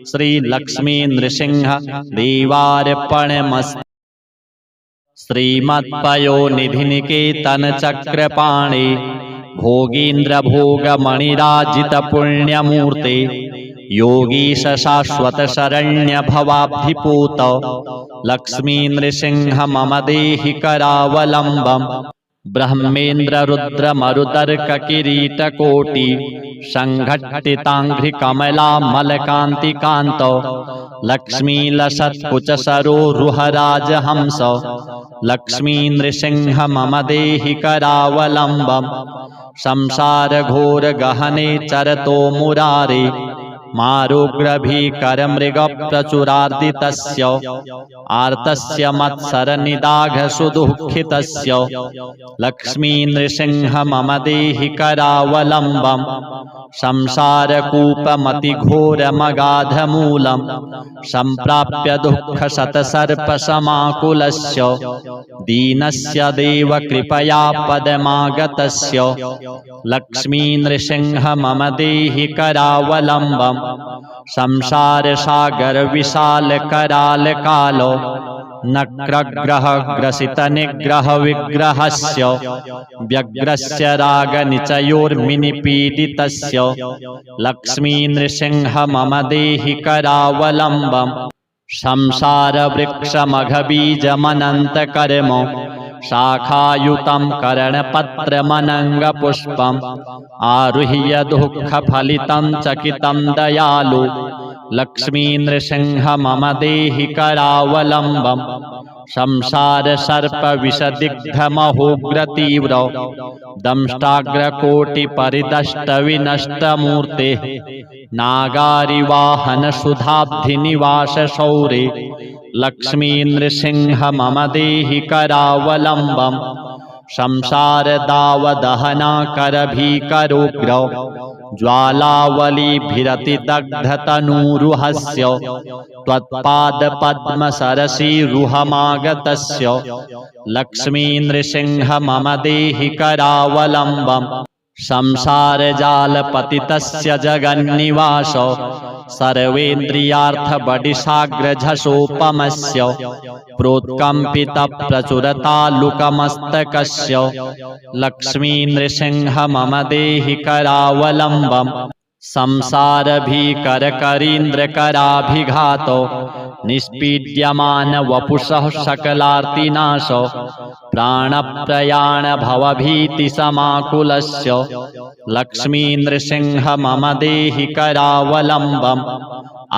श्री लक्ष्मी नृसिंह देवार्पणमस्तु। श्रीमत्पयो निधिनिकेतन चक्रपाणे भोगीन्द्र भोगमणिराजित पुण्यमूर्ते योगीश शाश्वत शरण्य भवाब्धिपूत लक्ष्मी नृसिंह मम देहि करावलम्बम्। ब्रह्मेन्द्र रुद्र मरुतर्क किरीट कोटि संघट्टितांघ्रि कमला मलकांतिकांत लक्ष्मी लसत्कुच सरोरुहराज हंस लक्ष्मी नृसिंह मम देहि करावलम्बम्। संसार घोर गहने चरतो मुरारे मारुग्रभीकर मृग प्रचुरार्दितस्य आर्तस्य मत्सर निदाघ सुदुःखितस्य लक्ष्मी नृसिंह मम देहि करावलम्बम्। संसार कूपमति घोर मगाध मूलम् संप्राप्य दुःख शतसर्प समाकुलस्य दीनस्य देव कृपया पदमागतस्य लक्ष्मी नृसिंह मम देहि करावलम्बम्। संसार सागर विशाल कराल कालो नक्रग्रह ग्रसित निग्रह विग्रहस्य व्यग्रस्य राग निचयोर्मिनिपीडितस्य लक्ष्मी नृसिंह मम देहि करावलम्बम्। संसार वृक्षमघबीजमनंत कर्म शाखायुतं करणपत्रमनङ्गपुष्पम् आरुह्य दुःखफलितं चकितं दयालु लक्ष्मी नृसिंह मम देहि करावलम्बम्। संसार सर्प विषदिग्धमहोग्रतीव्र दंष्टाग्रकोटि परिदष्ट विनष्टमूर्ते नागारिवाहन सुधाब्धिनिवास शौरे लक्ष्मी नृसिंह मम देहि करावलम्बम्। संसार दावदहना करभीकरोग्र ज्वालावलीभिरति दग्धतनूरुहस्य त्वत्पादपद्मसरसीरुहमागतस्य लक्ष्मी नृसिंह मम देहि करावलम्बम्। संसार जालपतितस्य जगन्निवास सर्वेन्द्रियार्थबडिशाग्रझषोपमस्य प्रोत्कम्पित प्रचुरतालुकमस्तकस्य लक्ष्मी नृसिंह मम देहि करावलम्बम्। संसार भीकर करीन्द्र कराभिघातो निष्पीड्यमान वपुषः सकलार्तिनाश प्राणप्रयाण भवभीति समाकुलस्य लक्ष्मी नृसिंह मम देहि करावलम्बम्।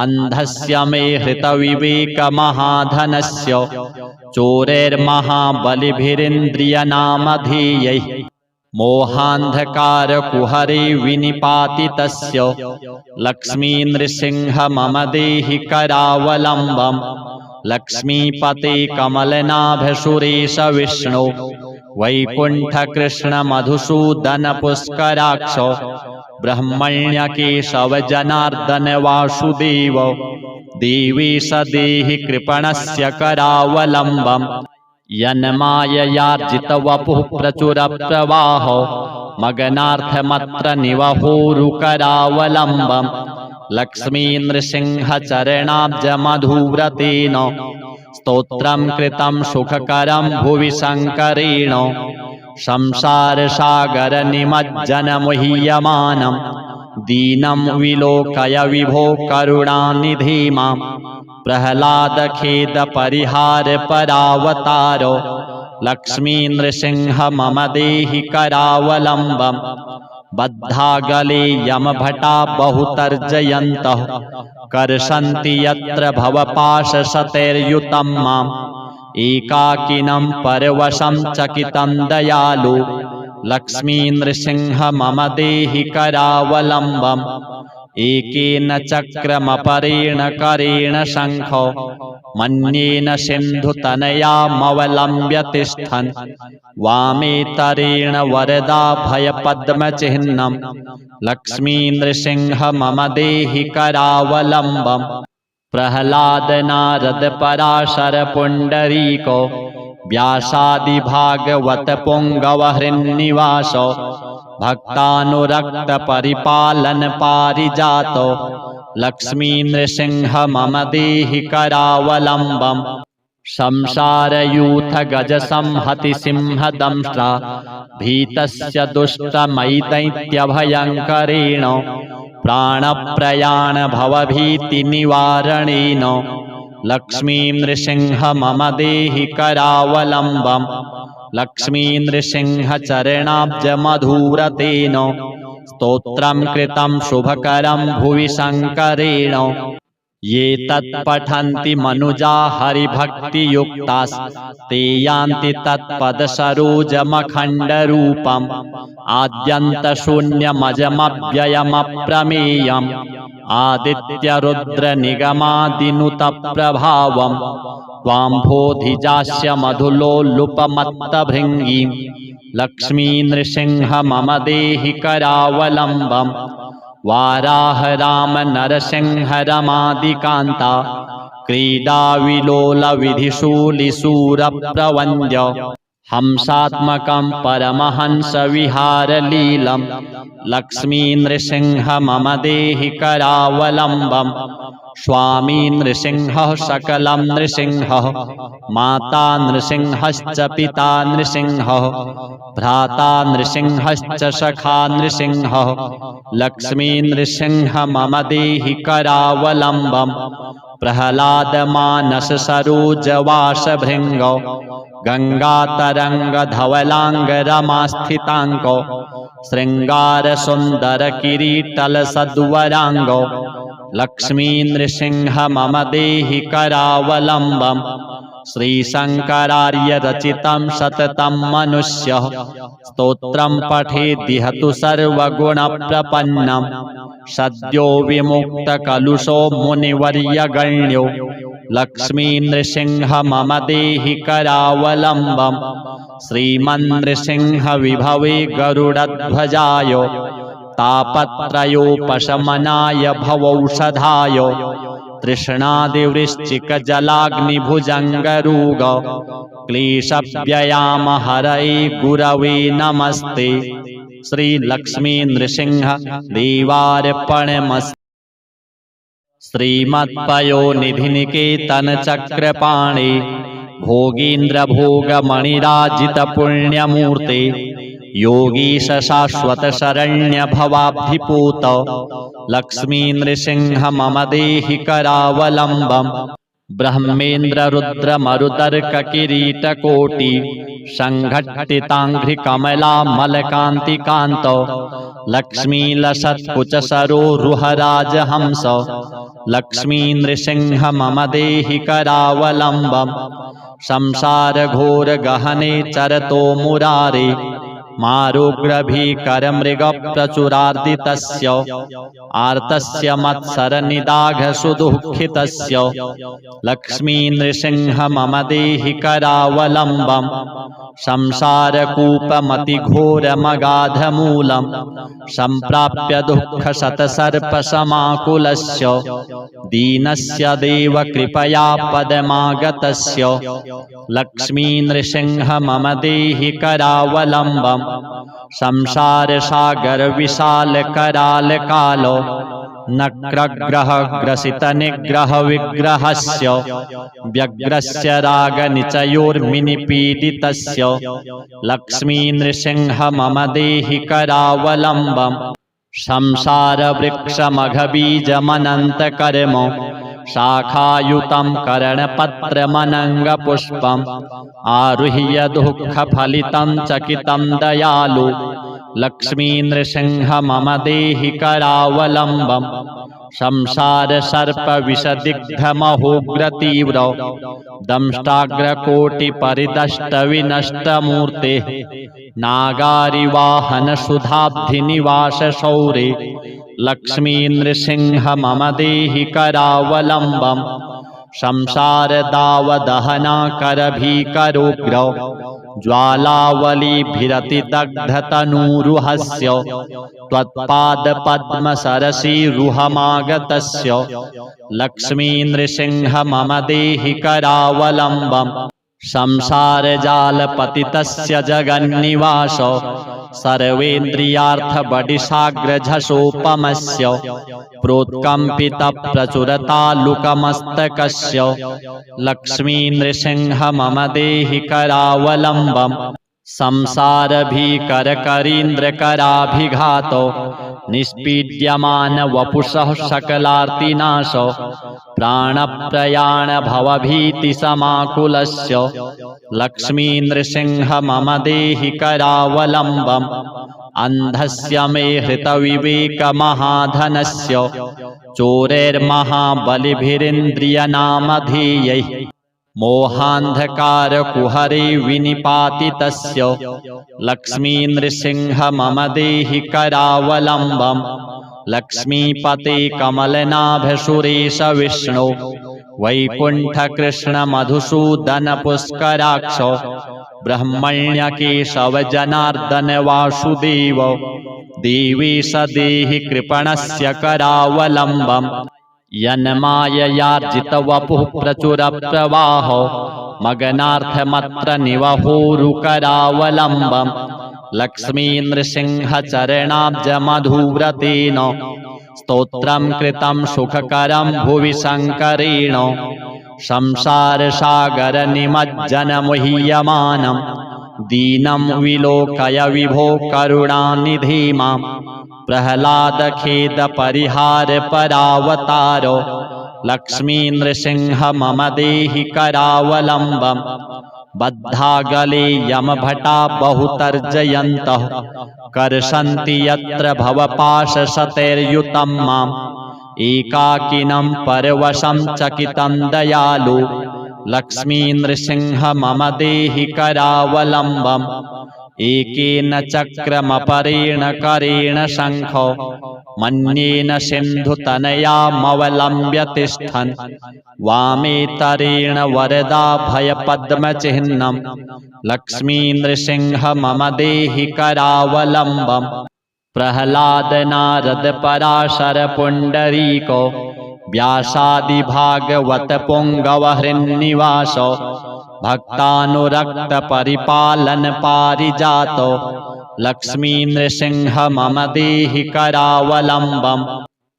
अंधस्य मे हृतविवेक महाधनस्य चोरैर्महाबलिभिरिन्द्रियनामधेयैः मोहान्धकार कुहरे विनिपातितस्य लक्ष्मी नृसिंह मम देहि करावलम्बम्। लक्ष्मीपते कमलनाभ सुरेश विष्णु वैकुंठ कृष्ण मधुसूदन पुष्कराक्ष ब्रह्मण्य केशव जनार्दन वासुदेव देवेश देहि कृपणस्य करावलम्बम्। यन्माययार्जित वपुः प्रचुर प्रवाह मगनार्थमत्र निवहोरुकरावलम्बम्। लक्ष्मी नृसिंह चरणाब्ज मधुव्रतेन स्तोत्रं कृतं सुखकरं भुवि शङ्करेण संसार सागर निमज्जन मुह्यमानं दीनं विलोकय विभो करुणानिधे मां प्रह्लाद खेद परिहार परावतारो लक्ष्मी नृसिंह मम देहि करावलम्बम्। बद्धागले यमभटा बहुतर्जयन्तः कर्षन्ति यत्र भवपाशशतैर्युतं माम् एकाकिनं परवशं चकितं दयालु लक्ष्मी नृसिंह मम देहि करावलम्बम्। एकेन चक्रमपरेण करेण शङ्ख मन्येन सिन्धुतनयामवलम्ब्य तिष्ठन् वामेतरेण वरदाभयपद्मचिह्नं लक्ष्मी नृसिंह मम देहि करावलम्बम्। प्रह्लाद नारद पराशर पुण्डरीको व्यासादि भागवत पुंगव हृन्निवासो भक्तानुरक्त परिपालन पारिजातो लक्ष्मी नृसिंह मम देहि करावलम्बम् संसारयूथ गज संहति सिंहदंष्ट्रा भीतस्य दुष्टमैदैत्यभयङ्करेण प्राणप्रयाण भवभीतिनिवारणेन लक्ष्मी नृसिंह मम देहि करावलम्बम् लक्ष्मी नृसिंह चरणाब्जमधुरतेन स्तोत्रं कृतं शुभकरं भुवि शङ्करेण ये तत्पठन्ति मनुजा हरिभक्तियुक्तास्ते यान्ति तत्पदसरोजमखण्डरूपम् आद्यन्तशून्यमजमव्ययमप्रमेयम् आदित्यरुद्रनिगमादिनुतप्रभावम् त्वाम्भोधिजास्य मधुलोलुपमत्तभृङ्गीम् लक्ष्मी नृसिंह मम देहि करावलम्बम् वाराह राम नरसिंह रमादिकान्ता क्रीडाविलोल विधिशूलिशूरप्रवन्द्य हंसात्मकं परमहंस विहारलीलं लक्ष्मी नृसिंह मम देहि करावलम्बम् स्वामी नृसिंहः सकलं नृसिंहः माता नृसिंहश्च पिता नृसिंहः भ्राता नृसिंहश्च सखा नृसिंहः लक्ष्मी नृसिंह मम देहि करावलम्बम् प्रह्लादमानस सरोजवासभृङ्गौ गङ्गातरङ्गधवलाङ्गरमास्थिताङ्गौ शृङ्गारसुन्दरकिरीटलसद्वराङ्गौ लक्ष्मी नृसिंह मम देहि करावलम्बम् श्रीशङ्करार्यरचितं सततं मनुष्यः स्तोत्रं पठेद्दिहतु सर्वगुणप्रपन्नं सद्यो विमुक्तकलुषो मुनिवर्यगण्यो लक्ष्मी नृसिंह मम देहि करावलम्बम् श्रीमन्नृसिंह विभवे गरुडध्वजाय तापत्रयोपशमनाय भवौषधाय तृष्णादिवृश्चिकजलाग्निभुजङ्गरोग क्लेशव्ययामहरये गुरवे नमस्ते श्री लक्ष्मी नृसिंह देवार्पणमस्तु। श्रीमत्पयोनिधिनिकेतन चक्रपाणे भोगीन्द्र भोगमणिराजितपुण्यमूर्ते योगीश शाश्वत शरण्य भवाब्धिपूत लक्ष्मी नृसिंह मम देहि करावलम्बम् ब्रह्मेन्द्र रुद्र मरुदर्क किरीटकोटि संघट्टिताङ्घ्रिकमला मलकान्तिकान्त लक्ष्मी लसत्कुच सरोरुहराजहंस लक्ष्मी नृसिंह मम देहि करावलम्बम् संसार घोर गहने चरतो मुरारे मारुग्रभीकरमृगप्रचुरार्दितस्य आर्तस्य मत्सरनिदाघसुदुःखितस्य लक्ष्मी नृसिंह मम देहि करावलम्बम् संसारकूपमतिघोरमगाधमूलं सम्प्राप्य दुःखशतसर्पसमाकुलस्य दीनस्य देव कृपया पदमागतस्य लक्ष्मी नृसिंह मम देहि करावलम्बम् संसारसागरविशालकरालकालो नक्रग्रहग्रसितनिग्रहविग्रहस्य व्यग्रस्य रागनिचयोर्मिनिपीडितस्य लक्ष्मी नृसिंह मम देहि करावलम्बम् संसारवृक्षमघबीजमनन्तकर्म शाखायुतं करणपत्रमनङ्गपुष्पम् आरुह्य दुःखफलितं चकितं दयालु लक्ष्मी नृसिंह मम देहि करावलम्बम् संसारसर्पविषदिग्धमहोग्रतीव्र दंष्टाग्रकोटिपरिदष्टविनष्टमूर्तेः नागारिवाहनसुधाब्धिनिवासशौरे लक्ष्मी नृसिंह मम देहि करावलम्बम् संसारदावदहनाकरभीकरोग्र ज्वालावलीभिरतिदग्धतनूरुहस्य त्वत्पादपद्मसरसीरुहमागतस्य लक्ष्मी नृसिंह मम देहि करावलम्बम् संसारजालपतितस्य जगन्निवास सर्वेन्द्रियार्थबडिशाग्रझषोपमस्य प्रोत्कम्पितप्रचुरतालुकमस्तकस्य लक्ष्मीनृसिंह मम देहि करावलम्बम् संसारभीकरकरीन्द्रकराभिघातो निष्पीड्यमान वपुषः सकलार्तिनाशो प्राणप्रयाण भवभीतिसमाकुलस्य लक्ष्मीनृसिंह मम देहि करावलम्बम् अन्धस्य मे हृतविवेकमहाधनस्य चोरैर्महाबलिभिरिन्द्रियनामधेयैः मोहान्धकारकुहरे विनिपातितस्य लक्ष्मीनृसिंह मम देहि करावलम्बम् लक्ष्मीपते कमलनाभ सुरेश विष्णु वैकुण्ठकृष्ण मधुसूदन पुष्कराक्ष ब्रह्मण्यकेशव जनार्दन वासुदेव देवेश देहि कृपणस्य करावलम्बम् यन्माययार्जितवपुः प्रचुरप्रवाहो मगनार्थमत्र निवहोरुकरावलम्बम् लक्ष्मीनृसिंहचरणाब्जमधुव्रतेन स्तोत्रं कृतं सुखकरं भुवि शङ्करेण संसारसागरनिमज्जनमुह्यमानं दीनं विलोकय विभो करुणानिधे माम् प्रह्लादखेदपरिहारपरावतारो लक्ष्मीनृसिंह मम देहि करावलम्बम् बद्धागले यमभटा बहुतर्जयन्तः कर्षन्ति यत्र भवपाशशतैर्युतं माम् एकाकिनं परवशं चकितं दयालु लक्ष्मीनृसिंह मम देहि करावलम्बम् एकेन चक्रमपरेण करेण शङ्खो मन्येन सिन्धुतनयामवलम्ब्य तिष्ठन् वामेतरेण वरदाभयपद्मचिह्नं लक्ष्मीनृसिंह मम देहि करावलम्बम् प्रह्लाद नारद पराशर पुण्डरीको व्यासादिभागवत पुङ्गवहृन्निवासो भक्तानुरक्त परिपालन पारिजातो लक्ष्मीनृसिंह मम देहि करावलम्बम्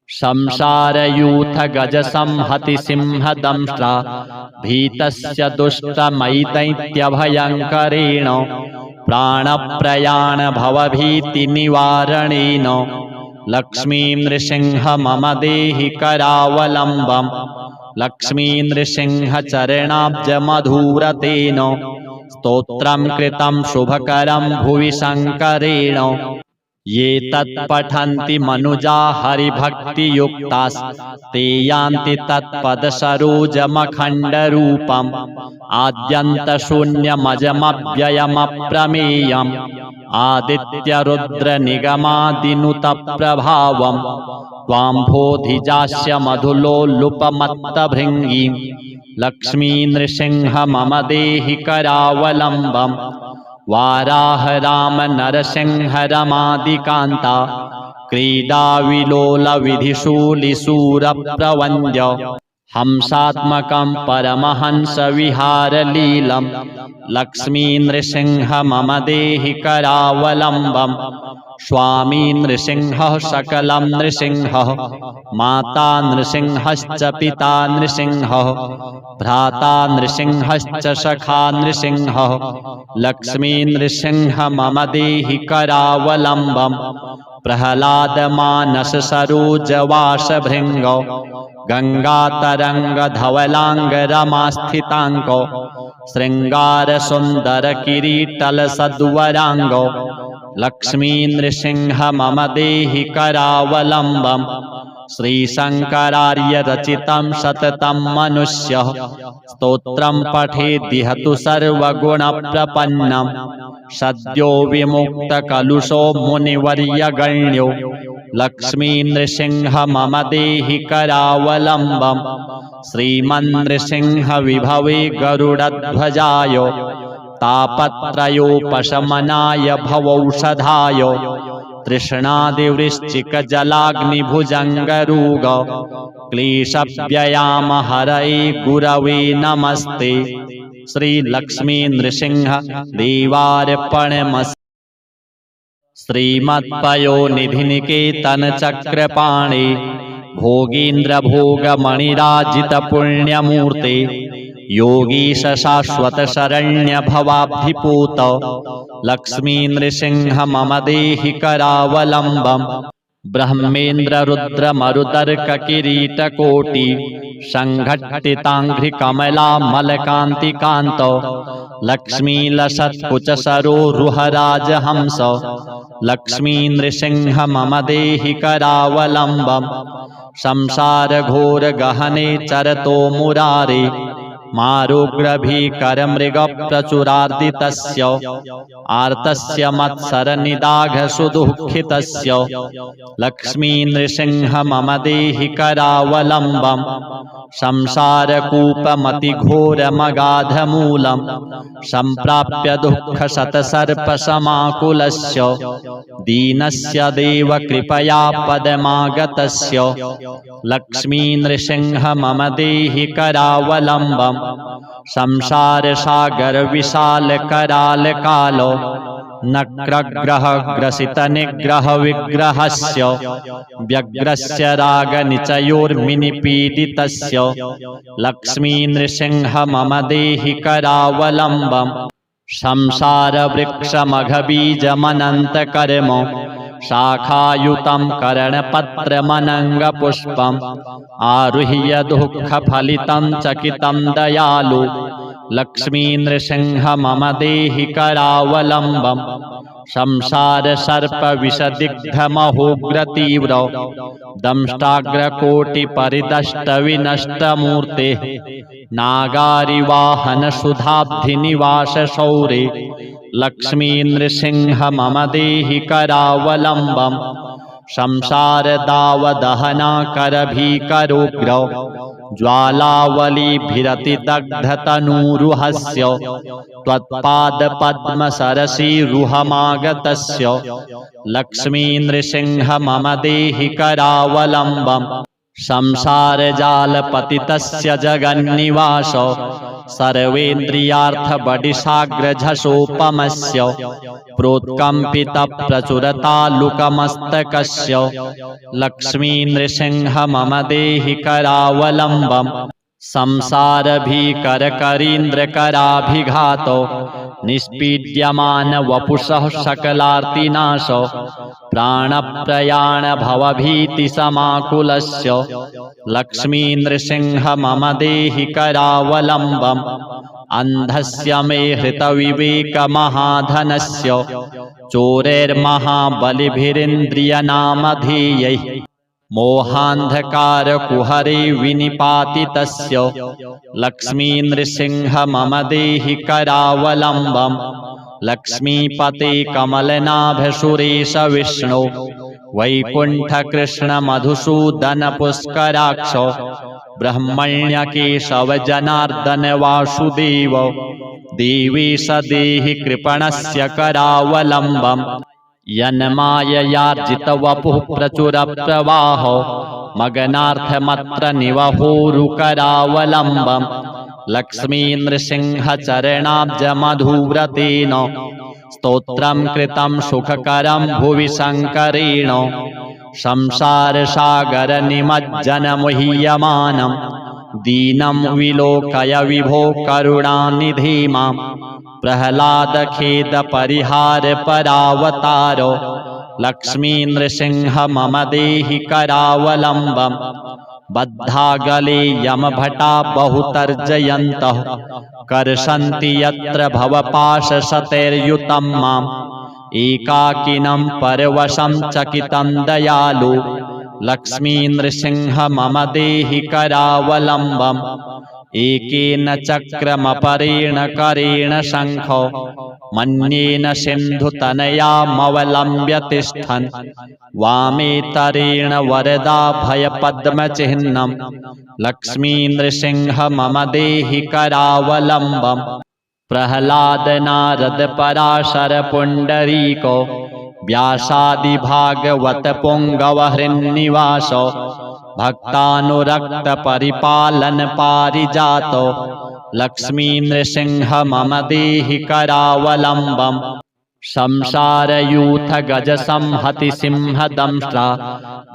संसारयूथ गज संहति सिंहदंष्ट्रा भीतस्य दुष्टमैदैत्यभयङ्करेण प्राणप्रयाण भवभीतिनिवारणेन लक्ष्मीनृसिंह मम देहि करावलम्बम् लक्ष्मीनृसिंहचरणाब्जमधुव्रतेन स्तोत्रं कृतं शुभकरं भुवि शङ्करेण ये तत्पठन्ति मनुजा हरिभक्तियुक्तास्ते यान्ति तत्पदसरोजमखण्डरूपम् आद्यन्तशून्यमजमव्ययमप्रमेयम् आदित्यरुद्रनिगमादिनुतप्रभावम् त्वाम्भोधिजास्य मधुलोलुपमत्तभृङ्गीं लक्ष्मीनृसिंह मम देहि करावलम्बम् वाराह राम नरसिंह रमादिकान्ता क्रीडाविलोलविधिशूलिशूरप्रवन्द्य हंसात्मकं परमहंसविहारलीलं लक्ष्मीनृसिंह मम देहि करावलम्बम् स्वामी नृसिंहः सकलं नृसिंहः माता नृसिंहश्च पिता नृसिंहः भ्राता नृसिंहश्च सखा नृसिंहः लक्ष्मीनृसिंह मम देहि करावलम्बम् प्रह्लादमानस सरोजवासभृङ्गो गङ्गातरङ्गधवलाङ्गरमास्थिताङ्गो शृङ्गारसुन्दरकिरीटलसद्वराङ्गो लक्ष्मीनृसिंह मम देहि करावलम्बम् श्रीशङ्करार्यरचितं सततं मनुष्यः स्तोत्रं पठेद्दिहतु सर्वगुणप्रपन्नं सद्यो विमुक्तकलुषो मुनिवर्यगण्यो लक्ष्मीनृसिंह मम देहि करावलम्बम् श्रीमन्नृसिंह विभवे गरुडध्वजाय तापत्रयोपशमनाय भवौषधाय तृष्णादिवृश्चिकजलाग्निभुजङ्गरोग क्लेशव्ययामहरये गुरवे नमस्ते। श्री लक्ष्मी नृसिंह देवार्पणमस्तु। श्रीमत्पयोनिधिनिकेतन चक्रपाणे भोगीन्द्र भोगमणिराजित पुण्यमूर्ते योगीश शाश्वत शरण्य भवाब्धिपूत लक्ष्मी नृसिंह मम देहि करावलम्बम्। ब्रह्मेन्द्र रुद्र मरुदर्क किरीट कोटि संघट्टितांघ्रि कमला मलकांतिकांत लक्ष्मी लसत्कुच सरो रुहराज हंस लक्ष्मी नृसिंह मम देहि करावलम्बम्। संसार घोर गहने चरतो मुरारे मारुग्र भीकर मृग प्रचुरार्दितस्य आर्तस्य मत्सर निदाघ सुदुःखितस्य लक्ष्मी नृसिंह मम देहि करावलम्बम्। संसार कूपमति घोर मगाध मूलम् संप्राप्य दुःख शत सर्प समाकुलस्य दीनस्य देव कृपया पदमागतस्य लक्ष्मी नृसिंह मम देहि करावलम्बम्। संसार सागर विशाल कराल कालो नक्रग्रह ग्रसित निग्रह विग्रहस्य व्यग्रस्य राग निचयोर्मिनिपीडितस्य लक्ष्मी नृसिंह मम देहि करावलम्बम्। संसार वृक्ष मघबीज मनंत कर्म शाखायुतं करणपत्रमनंग पुष्पम् आरुह्य दुःख फलितं चकितं दयालु लक्ष्मी नृसिंह मम देहि करावलम्बम्। संसार सर्प विषदिग्ध महोग्र तीव्र दंष्टाग्र कोटि परिदष्ट विनष्ट मूर्ते नागारि वाहन सुधाब्धि निवास शौरे लक्ष्मी नृसिंह मम देहि करावलम्बम्। संसार दाव दहना कर भीकरोग्र ज्वालावलीभिरति दग्ध तनूरुहस्य त्वत्पाद पद्म सरसी रुहमागतस्य लक्ष्मी नृसिंह मम देहि करावलम्बम्। संसार जाल पतितस्य जगन्निवास सर्वेन्द्रियार्थ बडिसाग्र झषोपमस्य प्रोत्कम्पित प्रचुरतालुकमस्तकस्य लक्ष्मी नृसिंह मम देहि करावलम्बम्। संसार भीकर करीन्द्र कराभिघातो निष्पीड्यमान वपुषः सकलार्तिनाश प्राणप्रयाण भवभीति समाकुलस्य लक्ष्मी नृसिंह मम देहि करावलम्बम्। अंधस्य मे हृतविवेक महाधनस्य चोरैर्महाबलिभिरिन्द्रियनामधेयैः मोहान्धकार कुहरे विनिपातितस्य लक्ष्मी नृसिंह मम देहि करावलम्बम्। लक्ष्मीपते कमलनाभ सुरेश विष्णु वैकुंठ कृष्ण मधुसूदन पुष्कराक्ष ब्रह्मण्य केशव जनार्दन वासुदेव देवेश देहि कृपणस्य करावलम्बम्। यन्माययार्जित वपुः प्रचुर प्रवाह मगनार्थमत्र निवहोरुकरावलम्बम्। लक्ष्मी नृसिंह चरणाब्ज मधुव्रतेन स्तोत्रं कृतं सुखकरं भुवि शङ्करेण संसार सागर निमज्जन मुह्यमानं दीनं विलोकय विभो करुणानिधे मां प्रह्लाद खेद परिहार परावतारो लक्ष्मी नृसिंह मम देहि करावलम्बम्। बद्धागले यमभटा बहुतर्जयन्तः कर्षन्ति यत्र भवपाशशतैर्युतं माम् एकाकिनं परवशं चकितं दयालु लक्ष्मी नृसिंह मम देहि करावलम्बम्। एकेन चक्रमपरेण करेण शङ्ख मन्येन सिन्धुतनयामवलम्ब्य तिष्ठन् वामेतरेण वरदाभयपद्मचिह्नं लक्ष्मी नृसिंह मम देहि करावलम्बम्। प्रह्लाद नारद पराशर पुण्डरीको व्यासादि भागवत पुंगव हृन्निवास भक्तानुरक्त परिपालन पारिजातो लक्ष्मी नृसिंह मम देहि करावलम्बम्। संसारयूथ गज संहति सिंहदंष्ट्रा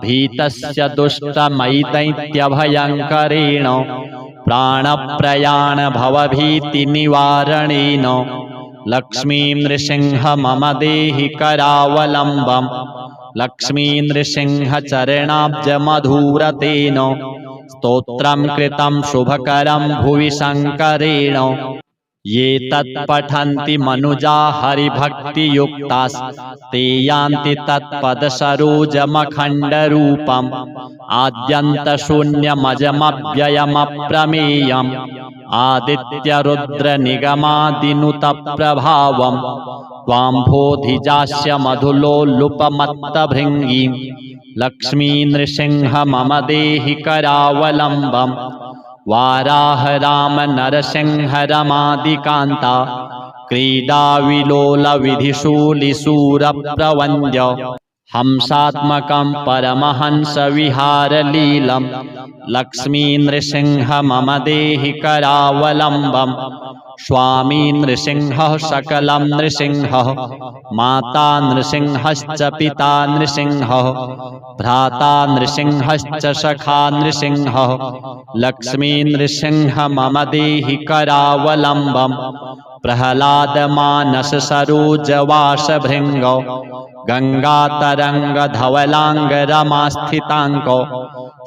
भीतस्य दुष्टमैदैत्यभयङ्करेण प्राणप्रयाण भवभीतिनिवारणेन लक्ष्मी नृसिंह मम देहि करावलम्बम् लक्ष्मी नृसिंह चरणाब्जमधुरतेन स्तोत्रं कृतं शुभकरं भुवि शङ्करेण ये तत्पठन्ति मनुजा हरिभक्तियुक्तास्ते यान्ति तत्पदसरोजमखण्डरूपम् आद्यन्तशून्यमजमव्ययमप्रमेयम् आदित्यरुद्रनिगमादिनुतप्रभावम् त्वाम्भोधिजास्य मधुलोलुपमत्तभृङ्गीं लक्ष्मी नृसिंह मम देहि करावलम्बम् वाराह राम नरसिंह रमादिकान्ता क्रीडाविलोल विधिशूलिशूरप्रवन्द्य हंसात्मकं परमहंस विहारलीलम् लक्ष्मी नृसिंह मम देहि करावलम्बम् स्वामी नृसिंहः सकलं नृसिंहः माता नृसिंहश्च पिता नृसिंहः भ्राता नृसिंहश्च सखा नृसिंहः लक्ष्मी नृसिंह मम देहि करावलम्बम् प्रह्लादमानस सरोजवासभृङ्गौ गङ्गातरङ्गधवलाङ्गरमास्थिताङ्गौ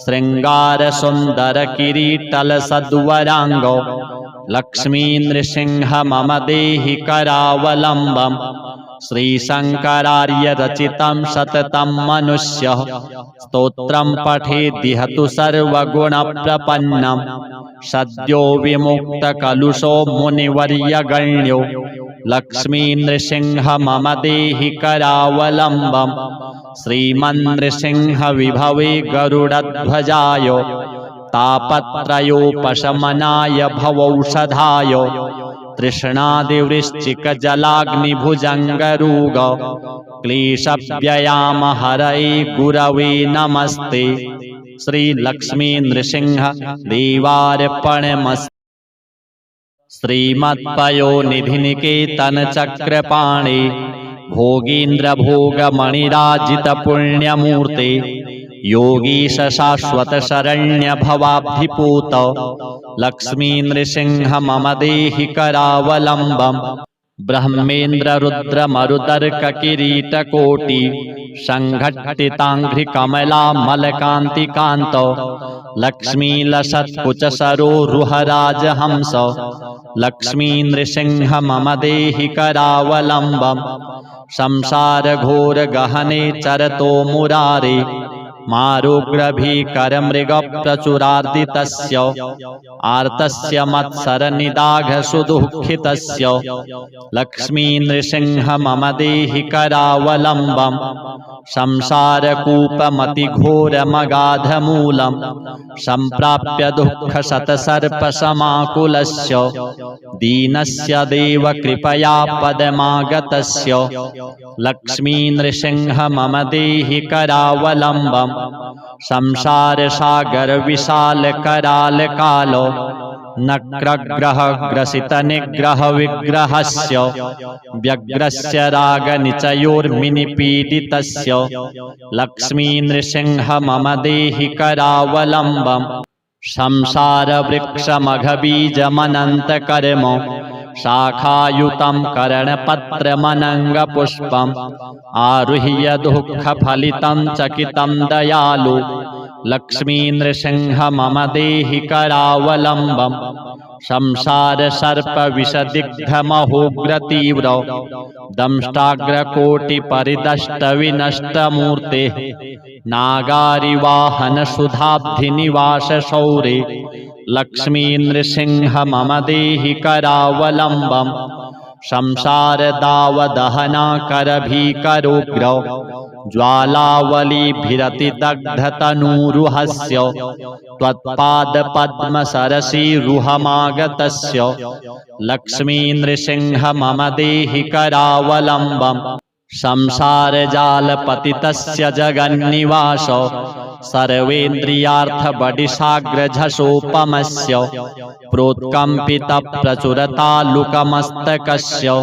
शृङ्गारसुन्दरकिरीटलसद्वराङ्गौ लक्ष्मी नृसिंह मम देहि करावलम्बम् श्रीशङ्करार्य रचितं सततं मनुष्यः स्तोत्रं पठेद्दिहतु सर्वगुणप्रपन्नम् सद्यो विमुक्तकलुषो मुनिवर्यगण्यो लक्ष्मी नृसिंह मम देहि करावलम्बम् श्रीमन्नृसिंह विभवे गरुडध्वजाय तापत्रयोपशमनाय भवौषधाय तृष्णादिवृश्चिकजलाग्निभुजङ्गरोग क्लेशव्ययामहरये गुरवे नमस्ते। श्री लक्ष्मी नृसिंह देवार्पणमस्तु। श्रीमत्पयोनिधिनिकेतन चक्रपाणे भोगीन्द्र भोगमणिराजित पुण्यमूर्ते योगीश शाश्वत शरण्य भवाब्धिपूत लक्ष्मी नृसिंह मम देहि करावलम्बम् ब्रह्मेन्द्र रुद्र मरुदर्क किरीटकोटि संघट्टिताङ्घ्रिकमला मलकान्तिकान्त लक्ष्मी लसत्कुच सरोरुहराजहंस लक्ष्मी नृसिंह मम देहि करावलम्बम् संसार घोर गहने चरतो मुरारे मारुग्रभीकरमृगप्रचुरार्दितस्य आर्तस्य मत्सरनिदाघसुदुःखितस्य लक्ष्मी नृसिंह मम देहि करावलम्बम् संसारकूपमतिघोरमगाधमूलम् सम्प्राप्य दुःखशतसर्पसमाकुलस्य दीनस्य देव कृपया पदमागतस्य लक्ष्मी नृसिंह मम देहि करावलम्बम् संसारसागर विशाल कराल कालो नक्रग्रह ग्रसित निग्रह विग्रहस्य व्यग्रस्य रागनिचयोर्मिनिपीडितस्य लक्ष्मी नृसिंह मम देहि करावलम्बम् संसार वृक्षमघबीजमनन्तकर्म शाखायुतं करणपत्रमनङ्गपुष्पम् आरुह्य दुःखफलितं चकितं दयालु लक्ष्मी नृसिंह मम देहि करावलम्बम् संसार सर्प विषदिग्धमहोग्रतीव्र दंष्टाग्रकोटिपरिदष्ट विनष्टमूर्ते नागारिवाहन सुधाब्धिनिवास शौरे लक्ष्मी नृसिंह मम देहि करावलम्बम् संसार दावदहना करभीकरोग्र ज्वालावलीभिरतिदग्धतनूरुहस्य त्वत्पादपद्मसरसीरुहमागतस्य लक्ष्मी नृसिंह मम देहि करावलम्बम् संसारजालपतितस्य जगन्निवास सर्वेन्द्रियार्थबडिशाग्रझषोपमस्य प्रोत्कम्पितप्रचुरतालुकमस्तकस्य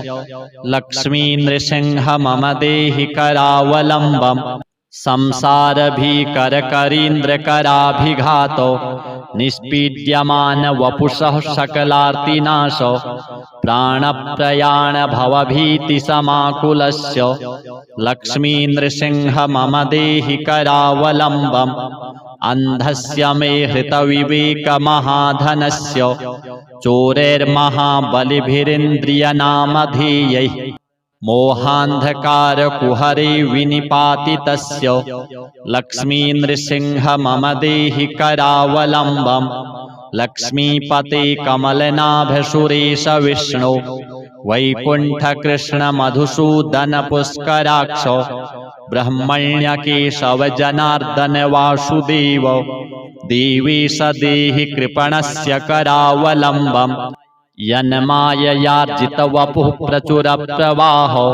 लक्ष्मीनृसिंह मम देहि करावलम्बम् संसारभीकरकरीन्द्रकराभिघातो निष्पीड्यमान वपुषः सकलार्तिनाश प्राणप्रयाण भवभीतिसमाकुलस्य लक्ष्मीनृसिंह मम देहि करावलम्बम् अन्धस्य मे हृतविवेकमहाधनस्य चोरैर्महाबलिभिरिन्द्रियनामधेयैः मोहान्धकारकुहरे विनिपातितस्य लक्ष्मीनृसिंह मम देहि करावलम्बम् लक्ष्मीपते कमलनाभ सुरेश विष्णु वैकुण्ठकृष्ण मधुसूदन पुष्कराक्ष ब्रह्मण्यकेशव जनार्दन वासुदेव देवेश देहि कृपणस्य करावलम्बम् यन्माययार्जितवपुः प्रचुरप्रवाहो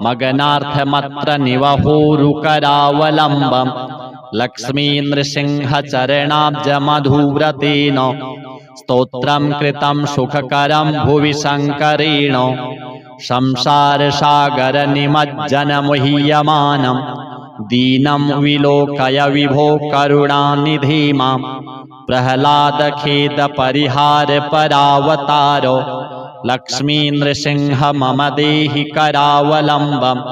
मगनार्थमत्र निवहोरुकरावलम्बम् लक्ष्मीनृसिंहचरणाब्जमधुव्रतेन स्तोत्रं कृतं सुखकरं भुवि शङ्करेण संसारसागरनिमज्जनमुह्यमानं दीनं विलोकय विभो करुणानिधे माम् प्रह्लादखेदपरिहारपरावतारो लक्ष्मीनृसिंह मम देहि करावलम्बम्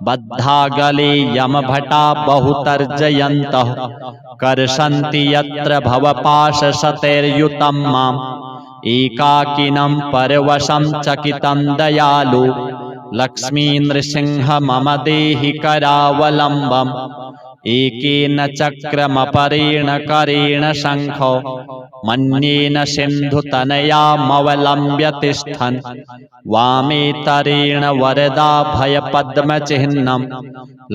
बद्धागले यमभटा बहुतर्जयन्तः कर्षन्ति यत्र भवपाशशतैर्युतं माम् एकाकिनं परवशं चकितं दयालु लक्ष्मीनृसिंह मम देहि करावलम्बम् एकेन चक्रमपरेण करेण शङ्खो मन्येन सिन्धुतनयामवलम्ब्य तिष्ठन् वामेतरेण वरदाभयपद्मचिह्नं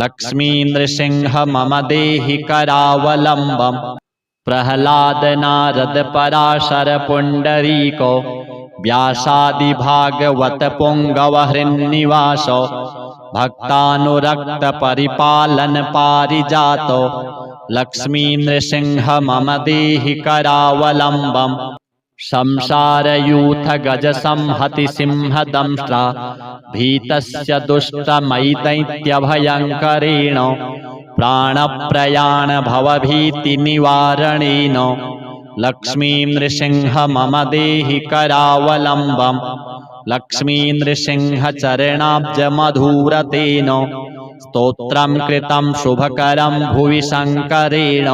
लक्ष्मीनृसिंह मम देहि करावलम्बम् प्रह्लाद नारद पराशर पुण्डरीको व्यासादिभागवत पुङ्गवहृन्निवास भक्तानुरक्त परिपालन पारिजातो लक्ष्मीनृसिंह मम देहि करावलम्बम् संसारयूथ गज संहति सिंहदंष्ट्रा भीतस्य दुष्टमयिदैत्यभयङ्करेण प्राणप्रयाण भवभीतिनिवारणेन लक्ष्मीनृसिंह मम देहि करावलम्बम् लक्ष्मीनृसिंहचरणाब्जमधुव्रतेन स्तोत्रं कृतं शुभकरं भुवि शङ्करेण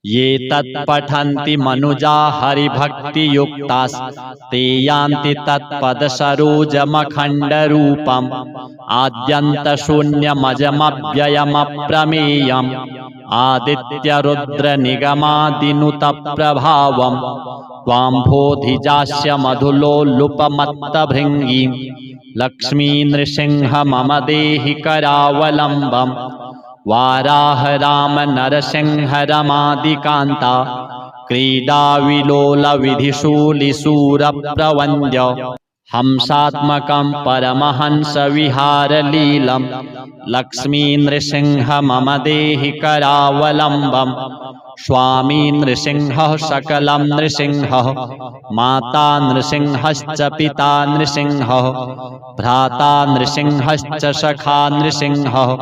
ये तत्पठन्ति मनुजा हरिभक्तियुक्तास्ते यान्ति तत्पदसरोजमखण्डरूपम् आद्यन्तशून्यमजमव्ययमप्रमेयम् आदित्यरुद्रनिगमादिनुतप्रभावम् त्वाम्भोधिजास्य मधुलोलुपमत्तभृङ्गीं लक्ष्मीनृसिंह मम देहि करावलम्बम् वाराह राम नरसिंह रमादिकान्ता क्रीडाविलोलविधिशूलिशूरप्रवन्द्य हंसात्मकं परमहंसविहारलीलं लक्ष्मीनृसिंह मम देहि करावलम्बम् स्वामी नृसिंहः सकलं नृसिंहः माता नृसिंहश्च पिता नृसिंहः भ्राता नृसिंहश्च सखा नृसिंहः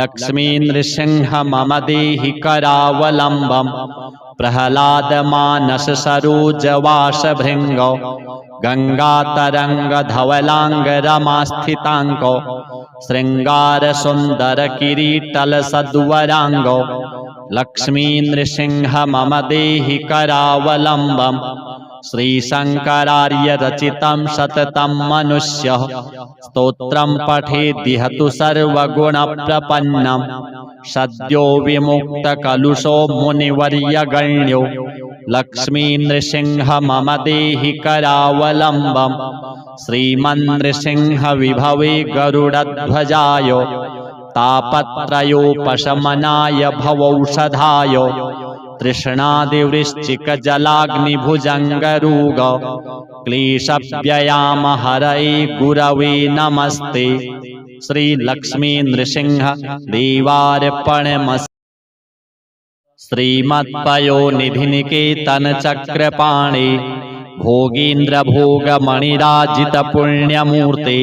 लक्ष्मीनृसिंह मम देहि करावलम्बम् प्रह्लादमानस सरोजवासभृङ्गो गङ्गातरङ्गधवलाङ्गरमास्थिताङ्गो शृङ्गारसुन्दरकिरीटलसद्वराङ्गो लक्ष्मीनृसिंह मम देहि करावलम्बम् श्रीशङ्करार्यरचितं सततं मनुष्यः स्तोत्रं पठेद्दिहतु सर्वगुणप्रपन्नं सद्यो विमुक्तकलुषो मुनिवर्यगण्यो लक्ष्मीनृसिंह मम देहि करावलम्बम् श्रीमन्नृसिंह विभवे गरुडध्वजाय तापत्रयोपशमनाय भवौषधाय तृष्णादिवृश्चिकजलाग्निभुजङ्गरोग क्लेशव्ययामहरये गुरवे नमस्ते। श्रीलक्ष्मीनृसिंह देवार्पणमस्तु। श्रीमत्पयोनिधिनिकेतन चक्रपाणे भोगीन्द्र भोगमणिराजित पुण्यमूर्ते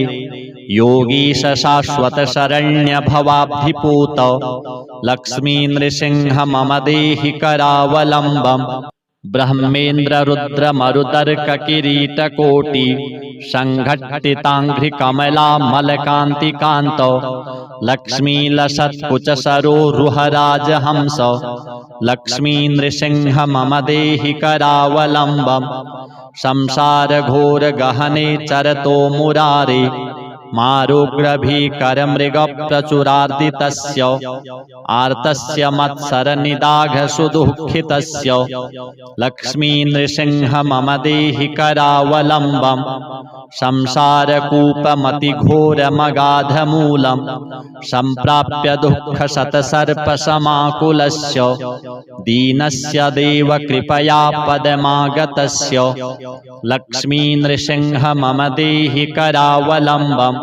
योगीश शाश्वत शरण्य भवाब्धिपूत लक्ष्मी नृसिंह मम देहि करावलम्बम्। ब्रह्मेन्द्र रुद्र मरुदर्क किरीट कोटि संघट्टितांघ्रि कमला मलकांतिकांत लक्ष्मी लसत्कुच सरोरुहराज हंस लक्ष्मी नृसिंह मम देहि करावलम्बम्। संसार घोर गहने चरतो मुरारे मारुग्र भीकर मृग प्रचुरार्दितस्य आर्तस्य मत्सर निदाघ सुदुःखितस्य लक्ष्मी नृसिंह मम देहि करावलम्बम्। संसार कूपमति घोर मगाध मूलम् संप्राप्य दुःख शत सर्प समाकुलस्य दीनस्य देव कृपया पदमागतस्य लक्ष्मी नृसिंह मम देहि करावलम्बम्।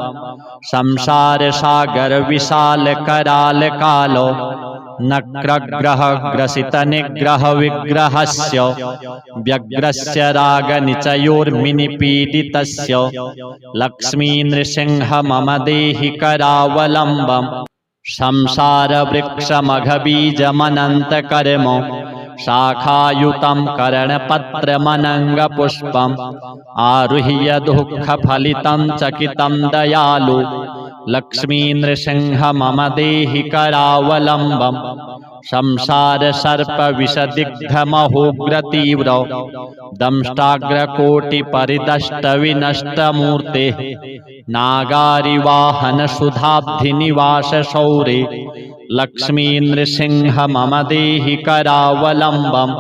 संसार सागर विशाल कराल कालो नक्रग्रह ग्रसित निग्रह विग्रहस्य व्यग्रस्य राग निचयोर्मिनिपीडितस्य लक्ष्मी नृसिंह मम देहि करावलम्बम्। संसार वृक्षमघबीजमनंत कर्म शाखायुतं करणपत्रमनङ्गपुष्पम् आरुह्य दुःखफलितं चकितं दयालु लक्ष्मी नृसिंह मम देहि करावलम्बम्। संसार सर्प विषदिग्ध महोग्र तीव्र दंष्टाग्र कोटि परिदष्ट विनष्ट मूर्ते नागारिवाहन सुधाब्धि निवास शौरे लक्ष्मी नृसिंह मम देहि करावलम्बम्।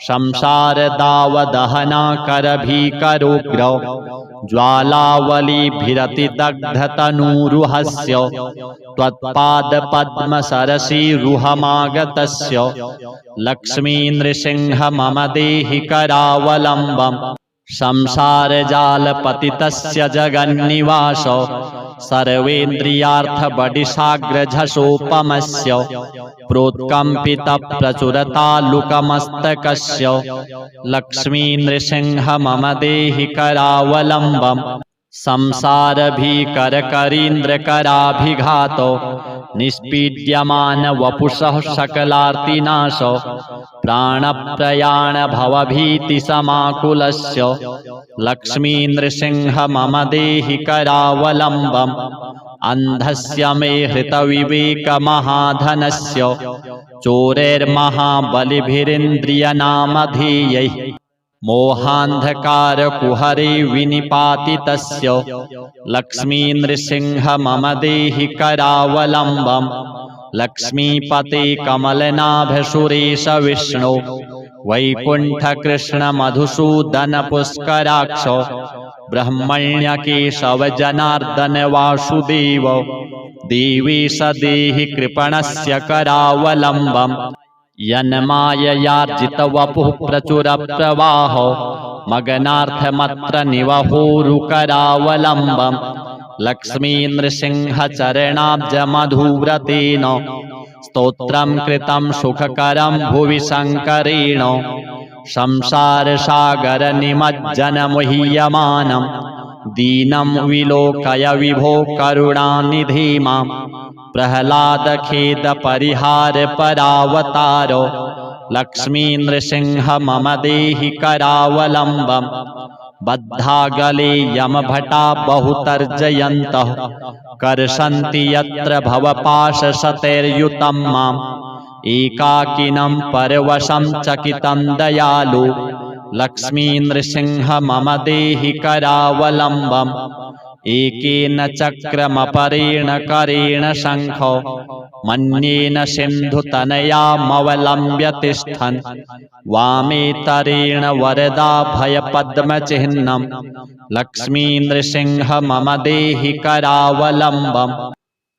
संसार दाव दहना कर भीकरोग्र ज्वालावलीभिरति दग्ध तनूरुहस्य त्वत्पाद पद्म सरसी रुहमागतस्य लक्ष्मी नृसिंह मम देहि करावलम्बम्। संसार जाल पतितस्य जगन्निवास सर्वेन्द्रियार्थ बडिशाग्र झषोपमस्य प्रोत्कम्पित प्रचुरतालुकमस्तकस्य लक्ष्मी नृसिंह मम देहि करावलम्बम्। संसार भीकर करीन्द्र कराभिघातो निष्पीड्यमान वपुषः सकलार्तिनाश प्राणप्रयाण भवभीति समाकुलस्य लक्ष्मी नृसिंह मम देहि करावलम्बम्। अंधस्य मे हृतविवेक महाधनस्य चोरैर्महाबलिभिरिन्द्रियनामधेयैः मोहान्धकार कुहरे विनिपातितस्य लक्ष्मी नृसिंह मम देहि करावलम्बम्। लक्ष्मीपते कमलनाभ सुरेश विष्णु वैकुंठ कृष्ण मधुसूदन पुष्कराक्ष ब्रह्मण्य केशव जनार्दन वासुदेव देवेश देहि कृपणस्य करावलम्बम्। यन्माययार्जित वपुः प्रचुर प्रवाहो मगनार्थमत्र निवहोरुकरावलम्बम्। लक्ष्मी नृसिंह चरणाब्ज मधुव्रतेन स्तोत्रं कृतं सुखकरं भुवि शङ्करेण संसार सागर निमज्जन मुह्यमानं दीनं विलोकय विभो करुणानिधे माम्। प्रह्लाद खेद परिहार परावतारो लक्ष्मी नृसिंह मम देहि करावलम्बम्। बद्धा गले यमभटा बहुतर्जयन्तः कर्षन्ति यत्र भवपाशशतैर्युतं माम्। एकाकिनं परवशं चकितं दयालु लक्ष्मी नृसिंह मम देहि करावलम्बम्। एकेन चक्रमपरेण करेण शङ्खो मन्येन सिन्धुतनयामवलम्ब्य तिष्ठन् वामेतरेण वरदाभयपद्मचिह्नं लक्ष्मी नृसिंह मम देहि करावलम्बम्।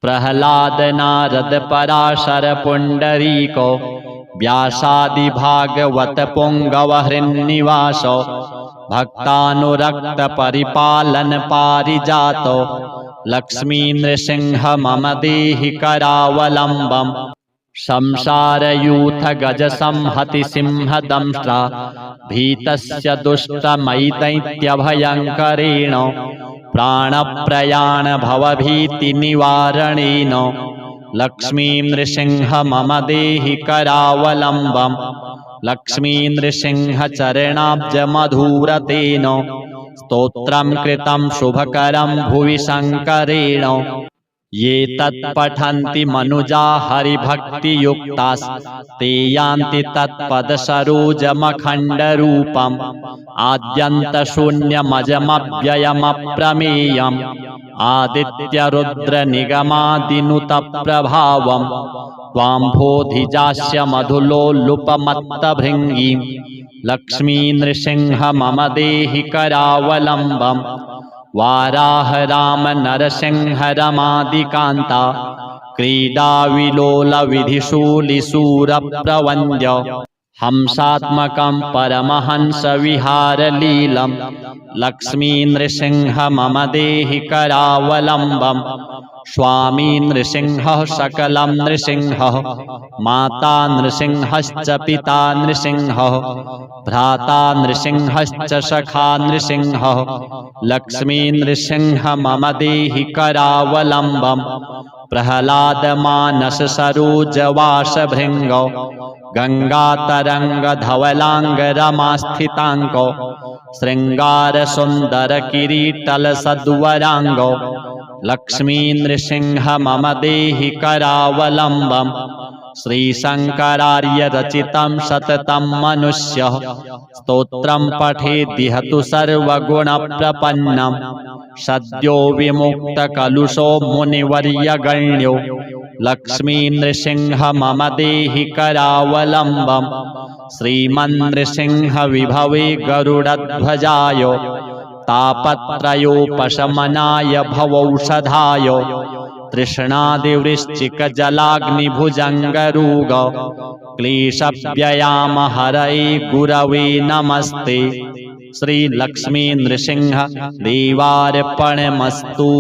प्रह्लाद नारद पराशर पुण्डरीको व्यासादि भागवत पुंगव हृन्निवासो भक्तानुरक्त परिपालन पारिजातो लक्ष्मी नृसिंह मम देहि करावलम्बम्। संसारयूथ गज संहति सिंहदंष्ट्रा भीतस्य दुष्टमैदैत्यभयङ्करेण प्राणप्रयाण भवभीतिनिवारणेन लक्ष्मीं नृसिंह मम देहि करावलम्बम् लक्ष्मी नृसिंह चरणाब्जमधुरतेन स्तोत्रं कृतं शुभकरं भुवि शङ्करेण ये तत्पठन्ति मनुजा हरिभक्तियुक्तास्ते यान्ति तत्पदसरोजमखण्डरूपम् आद्यन्तशून्यमजमव्ययमप्रमेयम् आदित्यरुद्रनिगमादिनुतप्रभावम् त्वाम्भोधिजास्य मधुलोलुपमत्तभृङ्गीं लक्ष्मी नृसिंह मम देहि करावलम्बम् वाराह राम नरसिंह रमादिकान्ता क्रीडाविलोल विधिशूलिशूरप्रवन्द्य हंसात्मकं परमहंस विहारलीलं लक्ष्मी नृसिंह मम देहि करावलम्बम् स्वामी नृसिंहः सकलं नृसिंहः माता नृसिंहश्च पिता नृसिंहः भ्राता नृसिंहश्च सखा नृसिंहः लक्ष्मी नृसिंह मम देहि करावलम्बम् प्रह्लादमानस सरोजवासभृङ्गौ गङ्गातरङ्गधवलाङ्गरमास्थिताङ्गौ शृङ्गारसुन्दरकिरीटलसद्वराङ्गौ लक्ष्मी नृसिंह मम देहि करावलम्बम् श्रीशङ्करार्यरचितं सततं मनुष्यः स्तोत्रं पठेद्दिहतु सर्वगुणप्रपन्नम् सद्यो विमुक्तकलुषो मुनिवर्यगण्यो लक्ष्मी नृसिंह मम देहि करावलम्बम् श्रीमन्नृसिंह विभवे गरुडध्वजाय तापत्रयोपशमनाय भवौषधाय तृष्णादिवृश्चिकजलाग्निभुजङ्गरोग क्लेशव्ययामहरये गुरवे नमस्ते श्रीलक्ष्मी नृसिंह देवार्पणमस्तु।